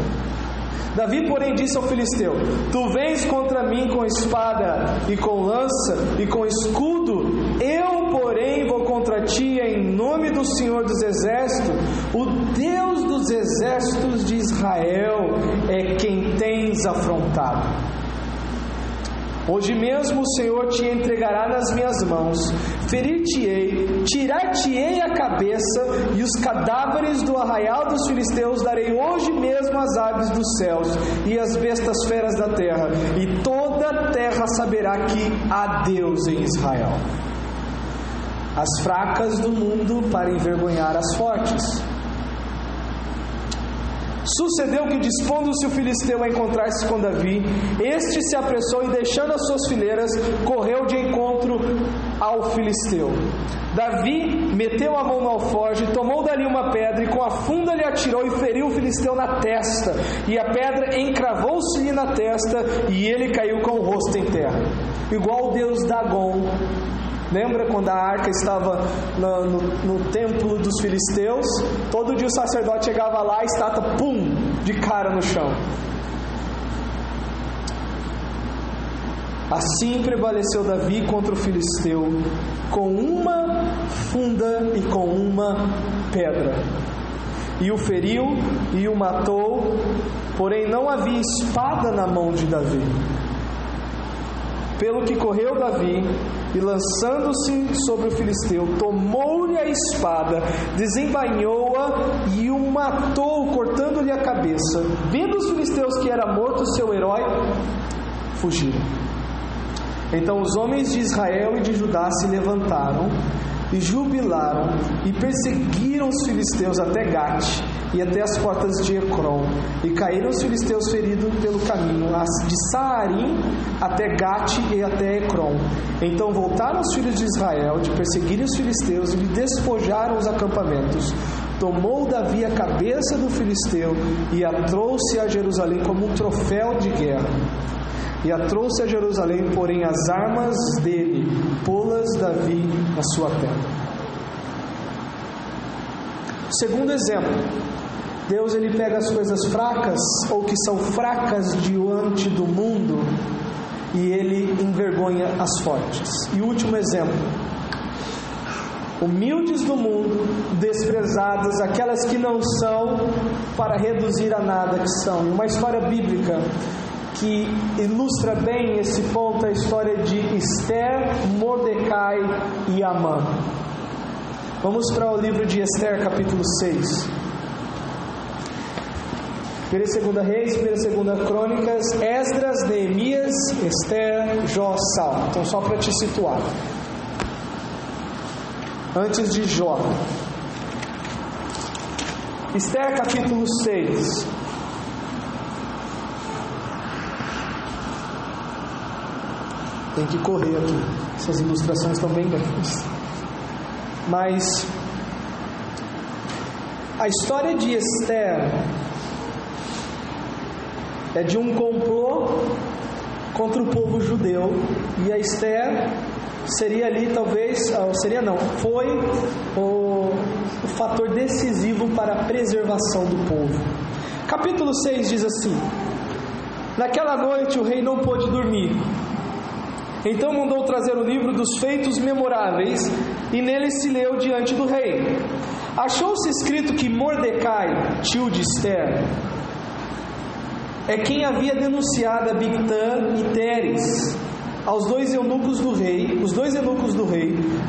Davi, porém, disse ao filisteu: tu vens contra mim com espada e com lança e com escudo, eu, porém, vou contra ti em nome do Senhor dos Exércitos, o Deus dos exércitos de Israel é quem tens afrontado. Hoje mesmo o Senhor te entregará nas minhas mãos, ferir-te-ei, tirar-te-ei a cabeça, e os cadáveres do arraial dos filisteus darei hoje mesmo às aves dos céus e às bestas feras da terra, e toda a terra saberá que há Deus em Israel. As fracas do mundo para envergonhar as fortes. Sucedeu que, dispondo-se o filisteu a encontrar-se com Davi, este se apressou e, deixando as suas fileiras, correu de encontro ao filisteu. Davi meteu a mão no alforje, tomou dali uma pedra e com a funda lhe atirou e feriu o filisteu na testa, e a pedra encravou-se-lhe na testa e ele caiu com o rosto em terra. Igual o deus Dagon. Lembra quando a arca estava no templo dos filisteus? Todo dia o sacerdote chegava lá, a estátua, pum, de cara no chão. Assim prevaleceu Davi contra o filisteu, com uma funda e com uma pedra. E o feriu e o matou, porém não havia espada na mão de Davi. Pelo que correu Davi, e lançando-se sobre o filisteu, tomou-lhe a espada, desembainhou-a e o matou, cortando-lhe a cabeça. Vendo os filisteus que era morto o seu herói, fugiram. Então os homens de Israel e de Judá se levantaram e jubilaram e perseguiram os filisteus até Gate e até as portas de Ecrom, e caíram os filisteus feridos pelo caminho de Saarim até Gate e até Ecrom. Então voltaram os filhos de Israel de perseguirem os filisteus e lhe despojaram os acampamentos. Tomou Davi a cabeça do filisteu e a trouxe a Jerusalém como um troféu de guerra. E a trouxe a Jerusalém, porém as armas dele pô-las Davi na sua pedra. Segundo exemplo, Deus ele pega as coisas fracas ou que são fracas diante do mundo e ele envergonha as fortes. E o último exemplo, humildes do mundo, desprezadas, aquelas que não são, para reduzir a nada que são. E uma história bíblica que ilustra bem esse ponto é a história de Esther, Mordecai e Amã. Vamos para o livro de Esther, capítulo 6. 1 e 2 Reis, 1 e 2 Crônicas, Esdras, Neemias, Esther, Jó, Salmo. Então, só para te situar. Antes de Jó, Esther, capítulo 6. Tem que correr aqui. Essas ilustrações estão bem grandes. Mas a história de Esther é de um complô contra o povo judeu, e a Esther seria ali foi o fator decisivo para a preservação do povo. Capítulo 6 diz assim: naquela noite o rei não pôde dormir, então mandou trazer o livro dos feitos memoráveis, e nele se leu diante do rei. Achou-se escrito que Mordecai, tio de Esther, é quem havia denunciado a Bigtã e Teres, aos dois eunucos do rei,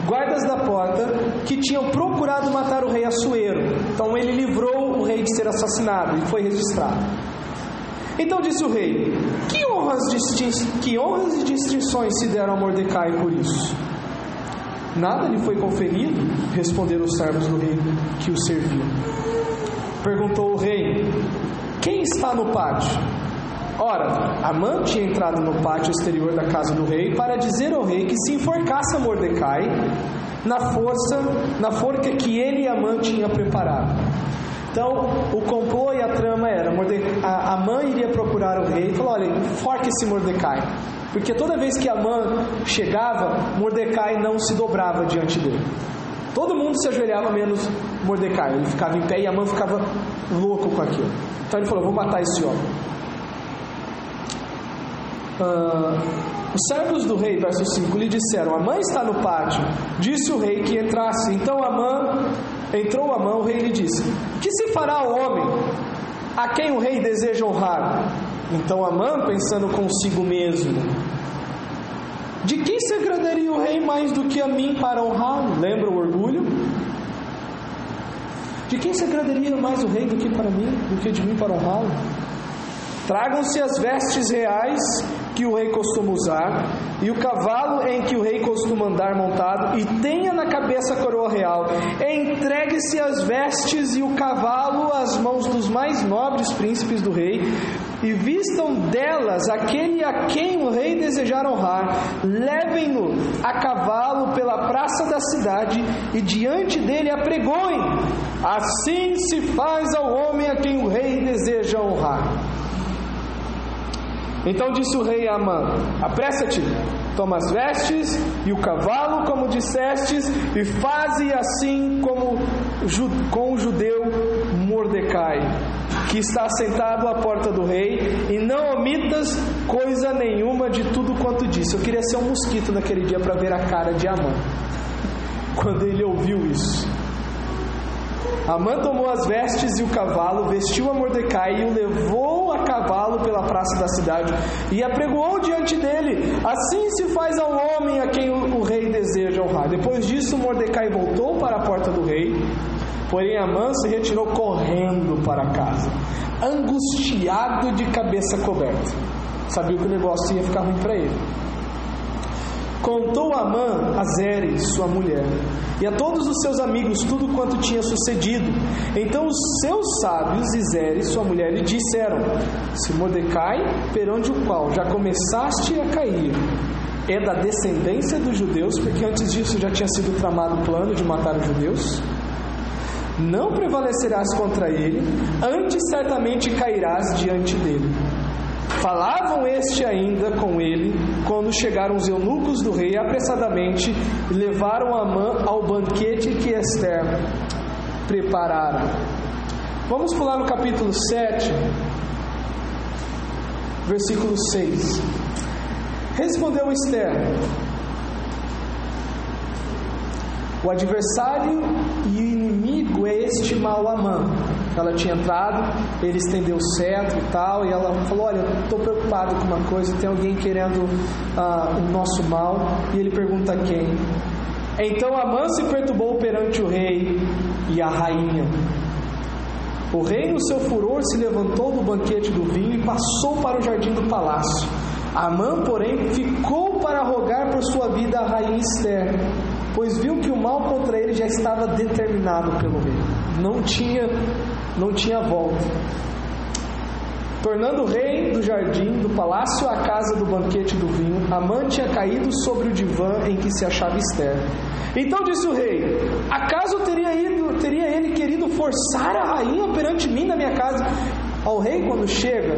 guardas da porta, que tinham procurado matar o rei Assuero. Então ele livrou o rei de ser assassinado e foi registrado. Então disse o rei: que honras e distinções se deram a Mordecai por isso? Nada lhe foi conferido, responderam os servos do rei que o serviam. Perguntou o rei: quem está no pátio? Ora, Amã tinha entrado no pátio exterior da casa do rei para dizer ao rei que se enforcasse a Mordecai na forca que ele e Amã tinham preparado. Então, o complô e a trama era: Amã iria procurar o rei e falou: olha, enforque esse Mordecai. Porque toda vez que Amã chegava, Mordecai não se dobrava diante dele. Todo mundo se ajoelhava menos Mordecai. Ele ficava em pé e Amã ficava louco com aquilo. Então ele falou: vou matar esse homem. Os servos do rei, verso 5, lhe disseram: Amã está no pátio. Disse o rei que entrasse. Então entrou Amã, o rei lhe disse: que se fará ao homem a quem o rei deseja honrar? Então Amã, pensando consigo mesmo: de quem se agradaria o rei mais do que a mim para honrá-lo? Lembra o orgulho? De quem se agradaria mais o rei do que para mim, do que de mim para honrá-lo? Tragam-se as vestes reais que o rei costuma usar, e o cavalo em que o rei costuma andar montado, e tenha na cabeça a coroa real. Entregue-se as vestes e o cavalo às mãos dos mais nobres príncipes do rei, e vistam delas aquele a quem o rei desejar honrar. Levem-no a cavalo pela praça da cidade, e diante dele apregoem: assim se faz ao homem a quem o rei deseja honrar. Então disse o rei a Amã: apressa-te, toma as vestes e o cavalo, como dissestes, e faze assim com o judeu Mordecai, que está sentado à porta do rei, e não omitas coisa nenhuma de tudo quanto disse. Eu queria ser um mosquito naquele dia para ver a cara de Amã quando ele ouviu isso. Amã tomou as vestes e o cavalo, vestiu a Mordecai e o levou a cavalo pela praça da cidade, e apregoou diante dele: assim se faz ao homem a quem o rei deseja honrar. Depois disso, Mordecai voltou para a porta do rei, porém Amã se retirou correndo para casa, angustiado, de cabeça coberta. Sabia que o negócio ia ficar ruim para ele. Contou Amã a Zeres, sua mulher, e a todos os seus amigos tudo quanto tinha sucedido. Então os seus sábios e Zeres, sua mulher, lhe disseram: se Mordecai, perante o qual já começaste a cair, é da descendência dos judeus, porque antes disso já tinha sido tramado o plano de matar os judeus, não prevalecerás contra ele, antes certamente cairás diante dele. Falavam ainda com ele, quando chegaram os eunucos do rei apressadamente, e levaram Amã ao banquete que Esther preparara. Vamos pular no capítulo 7, versículo 6. Respondeu Esther: O adversário e o inimigo é este mal Amã. Ela tinha entrado, ele estendeu o cetro e tal, e ela falou: olha, estou preocupado com uma coisa, tem alguém querendo o nosso mal. E ele pergunta quem. Então Amã se perturbou perante o rei e a rainha. O rei, no seu furor, se levantou do banquete do vinho e passou para o jardim do palácio. Amã, porém, ficou para rogar por sua vida a rainha Ester, pois viu que o mal contra ele já estava determinado pelo rei. Não tinha volta. Tornando o rei do jardim do palácio à casa do banquete do vinho, Amã tinha caído sobre o divã em que se achava Ester. Então disse o rei: acaso teria ele querido forçar a rainha perante mim na minha casa? Ao rei, quando chega,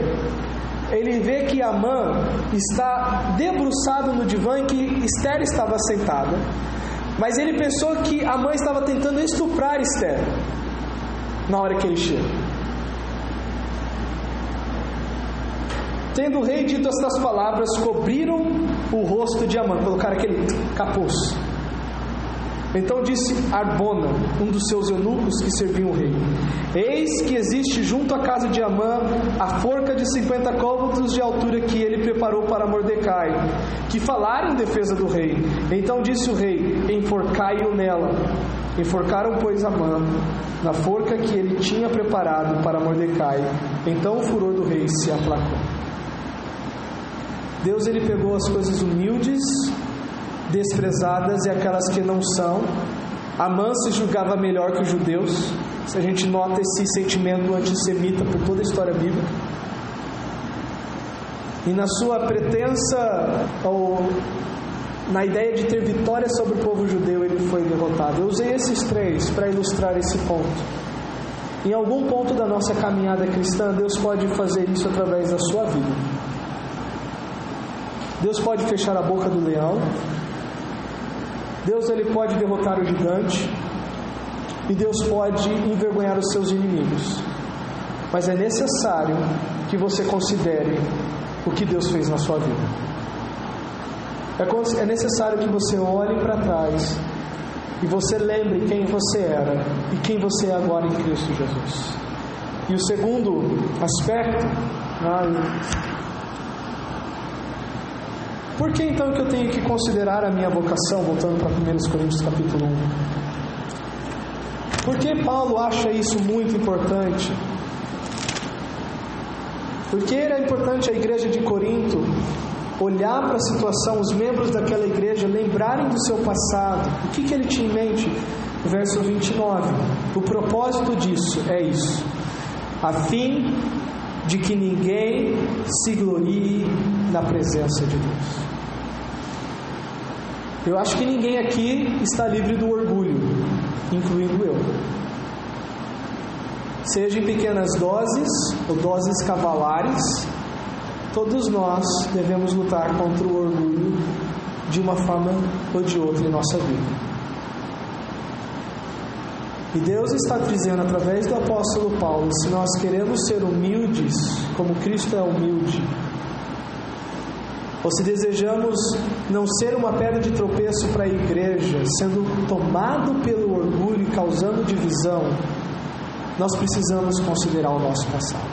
ele vê que Amã está debruçado no divã em que Ester estava sentada. Mas ele pensou que Amã estava tentando estuprar Ester na hora que ele chega. Tendo o rei dito estas palavras, cobriram o rosto de Amã, colocaram aquele capuz. Então disse Arbona, um dos seus eunucos que serviam o rei: eis que existe junto à casa de Amã a forca de 50 côvados de altura que ele preparou para Mordecai, que falara em defesa do rei. Então disse o rei: enforcai-o nela. Enforcaram, pois, Amã na forca que ele tinha preparado para Mordecai. Então o furor do rei se aplacou. Deus, ele pegou as coisas humildes, desprezadas e aquelas que não são. Amã se julgava melhor que os judeus. Se a gente nota esse sentimento antissemita por toda a história bíblica. E na sua pretensa, ou na ideia de ter vitória sobre o povo judeu, ele foi derrotado. Eu usei esses três para ilustrar esse ponto. Em algum ponto da nossa caminhada cristã, Deus pode fazer isso através da sua vida. Deus pode fechar a boca do leão. Deus, ele pode derrotar o gigante. E Deus pode envergonhar os seus inimigos. Mas é necessário que você considere o que Deus fez na sua vida. É necessário que você olhe para trás e você lembre quem você era e quem você é agora em Cristo Jesus. E o segundo aspecto, por que então que eu tenho que considerar a minha vocação, voltando para 1 Coríntios capítulo 1? Por que Paulo acha isso muito importante? Porque era importante a igreja de Corinto olhar para a situação, os membros daquela igreja lembrarem do seu passado. O que ele tinha em mente? Verso 29. O propósito disso é isso: a fim de que ninguém se glorie na presença de Deus. Eu acho que ninguém aqui está livre do orgulho, incluindo eu. Seja em pequenas doses ou doses cavalares, todos nós devemos lutar contra o orgulho de uma forma ou de outra em nossa vida. E Deus está dizendo através do apóstolo Paulo: se nós queremos ser humildes como Cristo é humilde, ou se desejamos não ser uma pedra de tropeço para a igreja, sendo tomado pelo orgulho e causando divisão, nós precisamos considerar o nosso passado.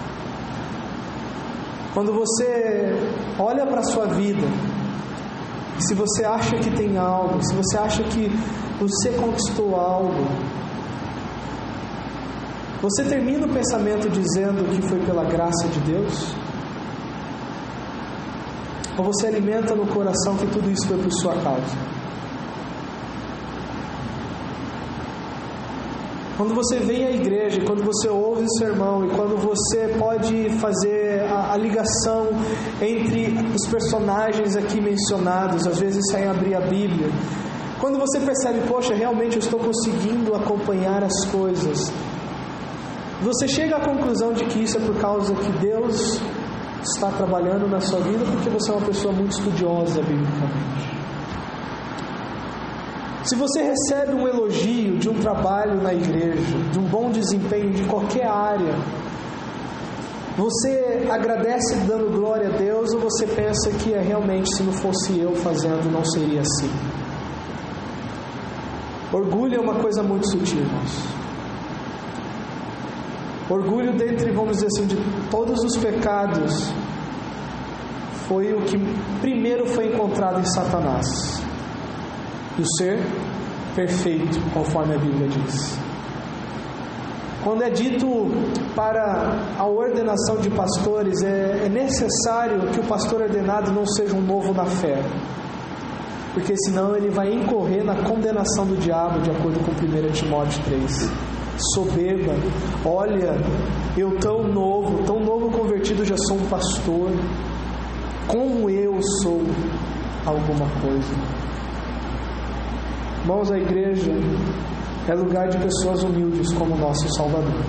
Quando você olha para a sua vida, e se você acha que tem algo, se você acha que você conquistou algo, você termina o pensamento dizendo que foi pela graça de Deus? Ou você alimenta no coração que tudo isso foi por sua causa? Quando você vem à igreja, quando você ouve o sermão e quando você pode fazer a ligação entre os personagens aqui mencionados, às vezes sem abrir a Bíblia, quando você percebe, poxa, realmente eu estou conseguindo acompanhar as coisas, você chega à conclusão de que isso é por causa que Deus está trabalhando na sua vida, porque você é uma pessoa muito estudiosa biblicamente. Se você recebe um elogio de um trabalho na igreja, de um bom desempenho de qualquer área, você agradece dando glória a Deus, ou você pensa que realmente, se não fosse eu fazendo, não seria assim? Orgulho é uma coisa muito sutil, irmãos. Orgulho, dentre, vamos dizer assim, de todos os pecados, foi o que primeiro foi encontrado em Satanás. E o ser perfeito, conforme a Bíblia diz. Quando é dito para a ordenação de pastores, é necessário que o pastor ordenado não seja um novo na fé, porque senão ele vai incorrer na condenação do diabo, de acordo com 1 Timóteo 3. Soberba, olha, eu tão novo convertido, já sou um pastor, como eu sou alguma coisa. Irmãos, a igreja é lugar de pessoas humildes como nosso Salvador.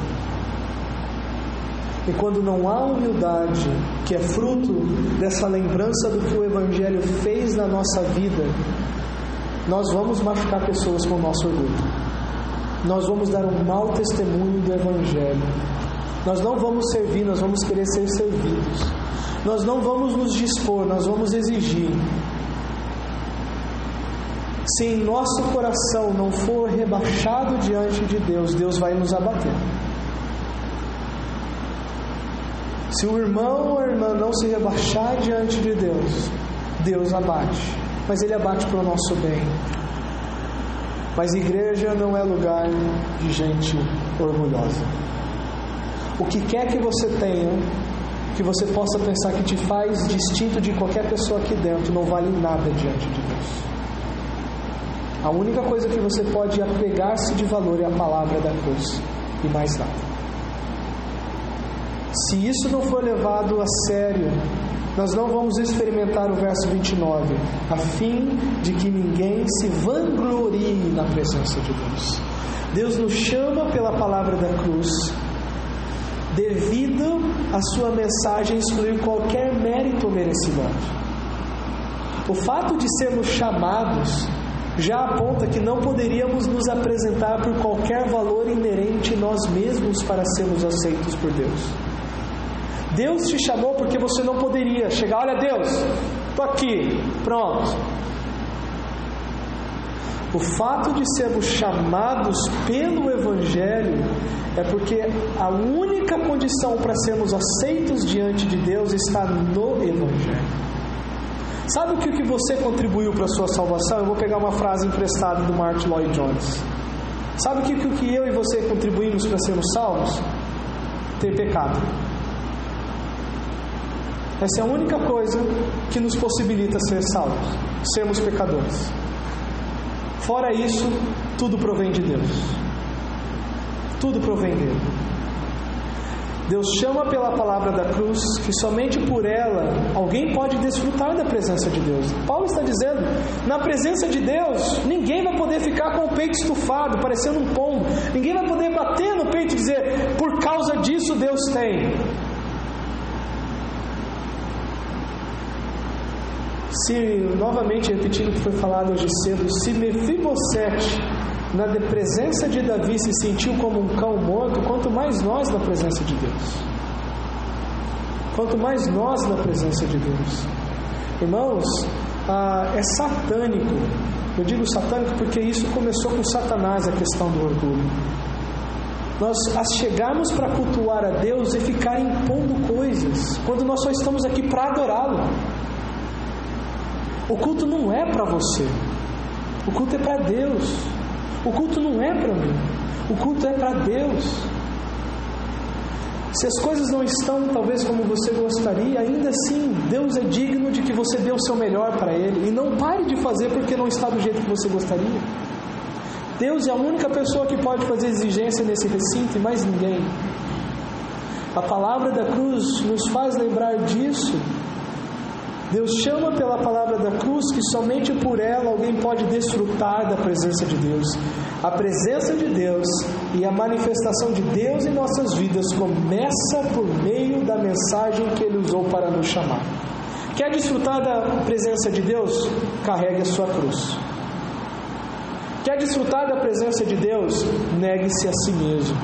E quando não há humildade, que é fruto dessa lembrança do que o Evangelho fez na nossa vida, nós vamos machucar pessoas com o nosso orgulho. Nós vamos dar um mau testemunho do Evangelho. Nós não vamos servir, nós vamos querer ser servidos. Nós não vamos nos dispor, nós vamos exigir. Se em nosso coração não for rebaixado diante de Deus, Deus vai nos abater. Se o irmão ou a irmã não se rebaixar diante de Deus, Deus abate. Mas Ele abate para o nosso bem. Mas igreja não é lugar de gente orgulhosa. O que quer que você tenha, que você possa pensar que te faz distinto de qualquer pessoa aqui dentro, não vale nada diante de Deus. A única coisa que você pode apegar-se de valor é a palavra da cruz, e mais nada. Se isso não for levado a sério, nós não vamos experimentar o verso 29, a fim de que ninguém se vanglorie na presença de Deus. Deus nos chama pela palavra da cruz, devido a sua mensagem excluir qualquer mérito ou merecimento. O fato de sermos chamados já aponta que não poderíamos nos apresentar por qualquer valor inerente nós mesmos para sermos aceitos por Deus. Deus te chamou porque você não poderia chegar, olha Deus, estou aqui, pronto. O fato de sermos chamados pelo Evangelho é porque a única condição para sermos aceitos diante de Deus está no Evangelho. Sabe o que você contribuiu para a sua salvação? Eu vou pegar uma frase emprestada do Martin Lloyd Jones. Sabe o que eu e você contribuímos para sermos salvos? Ter pecado. Essa é a única coisa que nos possibilita ser salvos, sermos pecadores. Fora isso, tudo provém de Deus. Tudo provém dele. Deus chama pela palavra da cruz, que somente por ela alguém pode desfrutar da presença de Deus. Paulo está dizendo, na presença de Deus, ninguém vai poder ficar com o peito estufado, parecendo um pombo. Ninguém vai poder bater no peito e dizer, por causa disso Deus tem. Novamente repetindo o que foi falado hoje cedo, se Mefibosete na presença de Davi se sentiu como um cão morto, quanto mais nós na presença de Deus. Quanto mais nós na presença de Deus. Irmãos, é satânico. Eu digo satânico porque isso começou com Satanás, a questão do orgulho. Nós chegarmos para cultuar a Deus e ficar impondo coisas, quando nós só estamos aqui para adorá-lo. O culto não é para você. O culto é para Deus. O culto não é para mim. O culto é para Deus. Se as coisas não estão talvez como você gostaria, ainda assim Deus é digno de que você dê o seu melhor para Ele. E não pare de fazer porque não está do jeito que você gostaria. Deus é a única pessoa que pode fazer exigência nesse recinto e mais ninguém. A palavra da cruz nos faz lembrar disso. Deus chama pela palavra da cruz, que somente por ela alguém pode desfrutar da presença de Deus. A presença de Deus e a manifestação de Deus em nossas vidas começa por meio da mensagem que Ele usou para nos chamar. Quer desfrutar da presença de Deus? Carregue a sua cruz. Quer desfrutar da presença de Deus? Negue-se a si mesmo.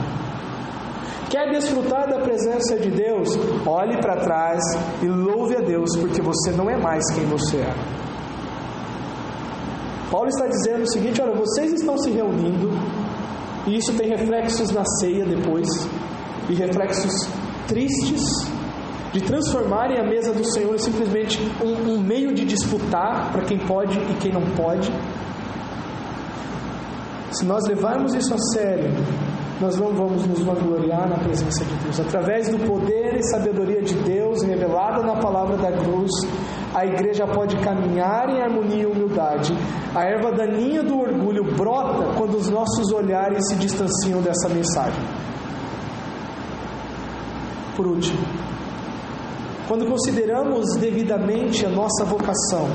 Quer desfrutar da presença de Deus? Olhe para trás e louve a Deus, porque você não é mais quem você é. Paulo está dizendo o seguinte, olha, vocês estão se reunindo E isso tem reflexos na ceia depois, e reflexos tristes, de transformarem a mesa do Senhor em simplesmente um meio de disputar para quem pode e quem não pode. Se nós levarmos isso a sério, nós não vamos nos vangloriar na presença de Deus. Através do poder e sabedoria de Deus revelada na palavra da cruz, a igreja pode caminhar em harmonia e humildade. A erva daninha do orgulho brota quando os nossos olhares se distanciam dessa mensagem. Por último, quando consideramos devidamente a nossa vocação,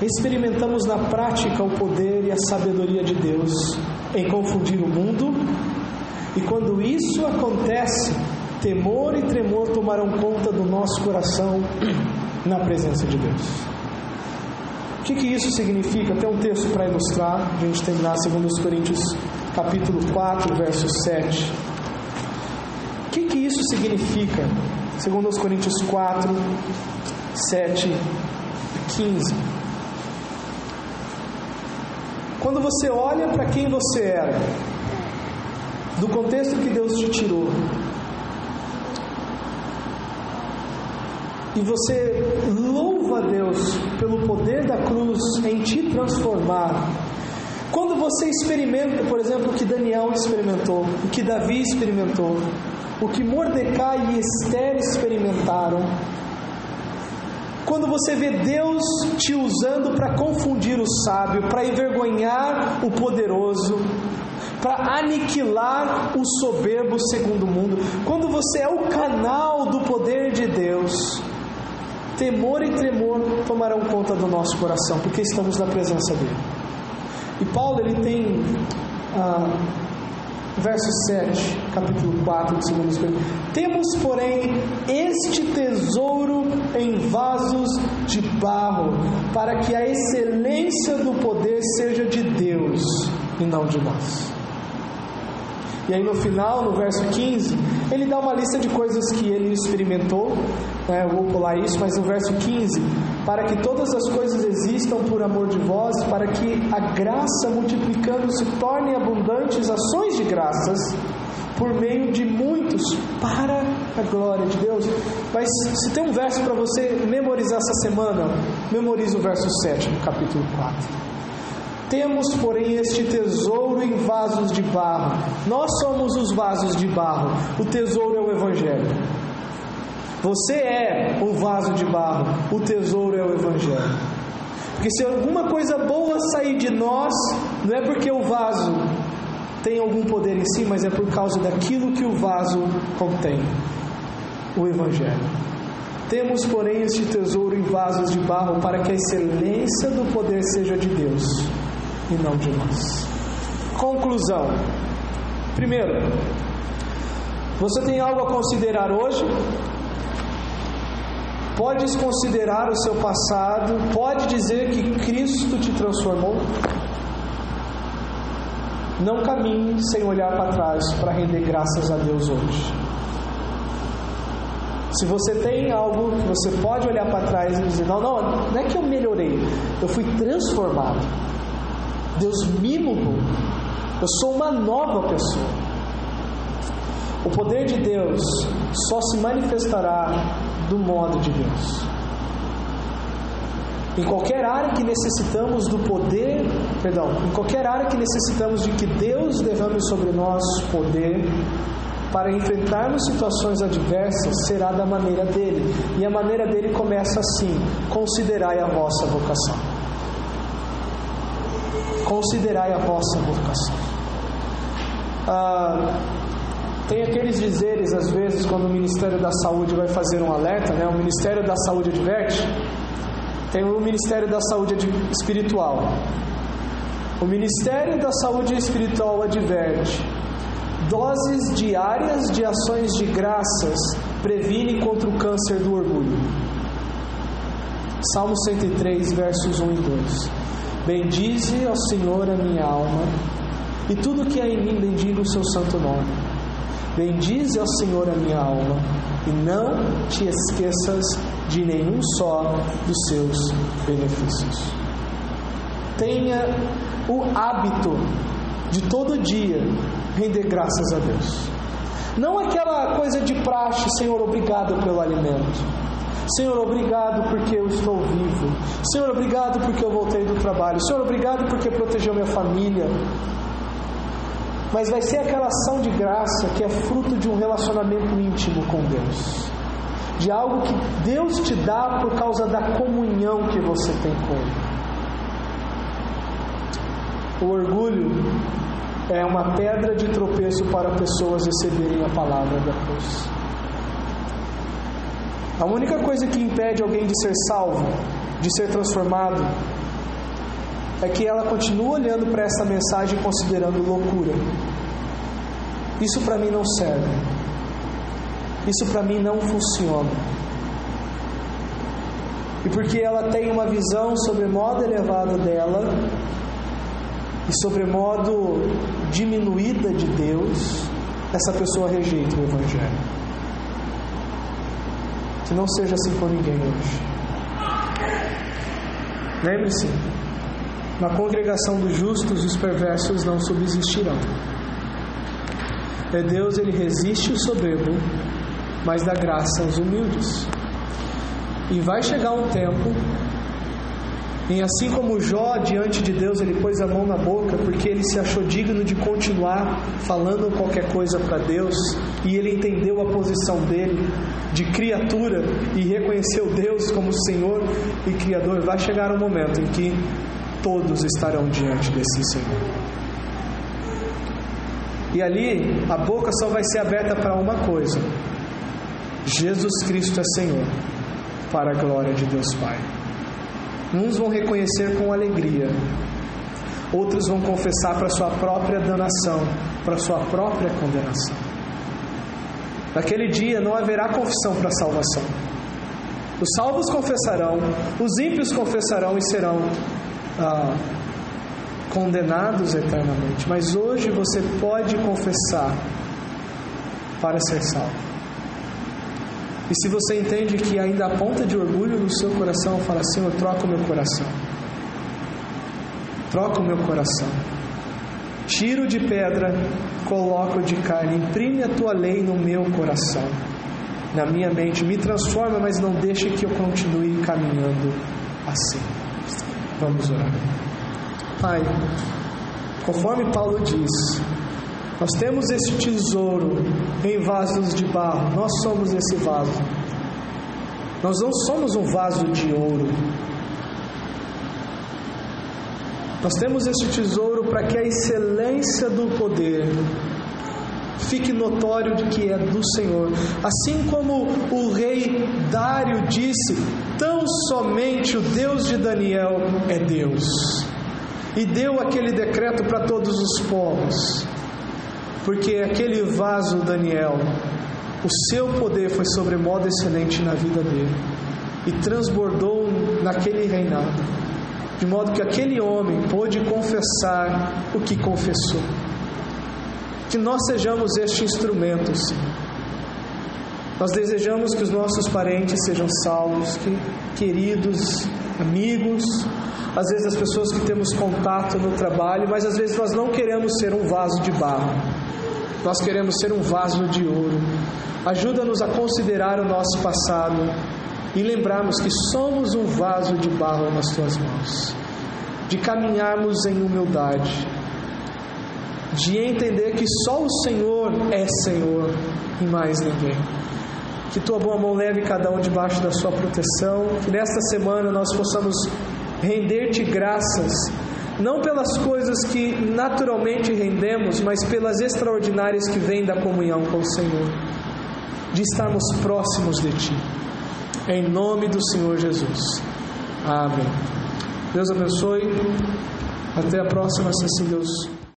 experimentamos na prática o poder e a sabedoria de Deus em confundir o mundo, e quando isso acontece, temor e tremor tomarão conta do nosso coração na presença de Deus. O que isso significa? Tem um texto para ilustrar, a gente terminar 2 Coríntios capítulo 4, verso 7. O que isso significa? 2 Coríntios 4, 7 e 15. Quando você olha para quem você era, do contexto que Deus te tirou, e você louva a Deus pelo poder da cruz em te transformar, quando você experimenta, por exemplo, o que Daniel experimentou, o que Davi experimentou, o que Mordecai e Esther experimentaram, quando você vê Deus te usando para confundir o sábio, para envergonhar o poderoso, para aniquilar o soberbo segundo o mundo, quando você é o canal do poder de Deus, temor e tremor tomarão conta do nosso coração, porque estamos na presença dele. E Paulo, ele tem verso 7, capítulo 4 de 2 Coríntios: temos, porém, este tesouro em vasos de barro, para que a excelência do poder seja de Deus e não de nós. E aí no final, no verso 15, ele dá uma lista de coisas que ele experimentou, eu vou pular isso, mas no verso 15: para que todas as coisas existam por amor de vós, para que a graça multiplicando se torne abundantes ações de graças, por meio de muitos, para a glória de Deus. Mas se tem um verso para você memorizar essa semana, memorize o verso 7 do capítulo 4. Temos, porém, este tesouro em vasos de barro. Nós somos os vasos de barro. O tesouro é o Evangelho. Você é um vaso de barro. O tesouro é o Evangelho. Porque se alguma coisa boa sair de nós, não é porque o vaso tem algum poder em si, mas é por causa daquilo que o vaso contém. O Evangelho. Temos, porém, este tesouro em vasos de barro, para que a excelência do poder seja de Deus e não de nós. Conclusão. Primeiro, você tem algo a considerar hoje? Podes considerar o seu passado? Pode dizer que Cristo te transformou? Não caminhe sem olhar para trás para render graças a Deus hoje. Se você tem algo que você pode olhar para trás e dizer: não é que eu melhorei, eu fui transformado. Deus me mudou. Eu sou uma nova pessoa. O poder de Deus só se manifestará do modo de Deus. Em qualquer área que necessitamos do poder, em qualquer área que necessitamos de que Deus derrame sobre nós poder para enfrentarmos situações adversas, será da maneira dele. E a maneira dele começa assim: considerai a vossa vocação. Considerai a vossa vocação. Tem aqueles dizeres, às vezes, quando o Ministério da Saúde vai fazer um alerta, o Ministério da Saúde adverte. Tem o Ministério da Saúde Espiritual. O Ministério da Saúde Espiritual adverte: doses diárias de ações de graças previnem contra o câncer do orgulho. Salmo 103, versos 1 e 2. Bendize ao Senhor a minha alma, e tudo que há em mim bendiga o seu santo nome. Bendize ao Senhor a minha alma, e não te esqueças de nenhum só dos seus benefícios. tenha o hábito de todo dia render graças a Deus. Não aquela coisa de praxe: Senhor, obrigado pelo alimento. Senhor, obrigado porque eu estou vivo. Senhor, obrigado porque eu voltei do trabalho. Senhor, obrigado porque protegeu minha família. Mas vai ser aquela ação de graça que é fruto de um relacionamento íntimo com Deus, de algo que Deus te dá por causa da comunhão que você tem com Ele. O orgulho é uma pedra de tropeço para pessoas receberem a palavra da cruz. A única coisa que impede alguém de ser salvo, de ser transformado, é que ela continua olhando para essa mensagem e considerando loucura. Isso para mim não serve. Isso para mim não funciona. E porque ela tem uma visão sobremodo elevada dela e sobremodo diminuída de Deus, essa pessoa rejeita o Evangelho. Que não seja assim com ninguém hoje. Lembre-se, na congregação dos justos, os perversos não subsistirão. É Deus, Ele resiste o soberbo, mas dá graça aos humildes. E vai chegar um tempo em, assim como Jó, diante de Deus, ele pôs a mão na boca, porque ele se achou digno de continuar falando qualquer coisa para Deus, e ele entendeu a posição dele de criatura e reconheceu Deus como Senhor e Criador. Vai chegar um momento em que todos estarão diante desse Senhor. E ali a boca só vai ser aberta para uma coisa: Jesus Cristo é Senhor, para a glória de Deus Pai. Uns vão reconhecer com alegria, outros vão confessar para sua própria danação, para sua própria condenação. Naquele dia não haverá confissão para salvação. Os salvos confessarão, os ímpios confessarão e serão condenados eternamente. Mas hoje você pode confessar para ser salvo. E se você entende que ainda há ponta de orgulho no seu coração, fala: Senhor, troca o meu coração. Troca o meu coração. Tiro de pedra, coloco de carne. Imprime a tua lei no meu coração, na minha mente. Me transforma, mas não deixe que eu continue caminhando assim. Vamos orar. Pai, conforme Paulo diz, nós temos esse tesouro em vasos de barro. Nós somos esse vaso. Nós não somos um vaso de ouro. Nós temos esse tesouro para que a excelência do poder fique notório de que é do Senhor. Assim como o rei Dário disse: tão somente o Deus de Daniel é Deus. E deu aquele decreto para todos os povos. Porque aquele vaso, Daniel, o seu poder foi sobremodo excelente na vida dele e transbordou naquele reinado, de modo que aquele homem pôde confessar o que confessou. Que nós sejamos este instrumento, Senhor. Nós desejamos que os nossos parentes sejam salvos, que queridos, amigos, às vezes as pessoas que temos contato no trabalho, mas às vezes nós não queremos ser um vaso de barro. Nós queremos ser um vaso de ouro. Ajuda-nos a considerar o nosso passado e lembrarmos que somos um vaso de barro nas Tuas mãos. De caminharmos em humildade. De entender que só o Senhor é Senhor e mais ninguém. Que Tua boa mão leve cada um debaixo da Sua proteção. Que nesta semana nós possamos render-Te graças, não pelas coisas que naturalmente rendemos, mas pelas extraordinárias que vêm da comunhão com o Senhor, de estarmos próximos de Ti, em nome do Senhor Jesus. Amém. Deus abençoe. Até a próxima, se assim Deus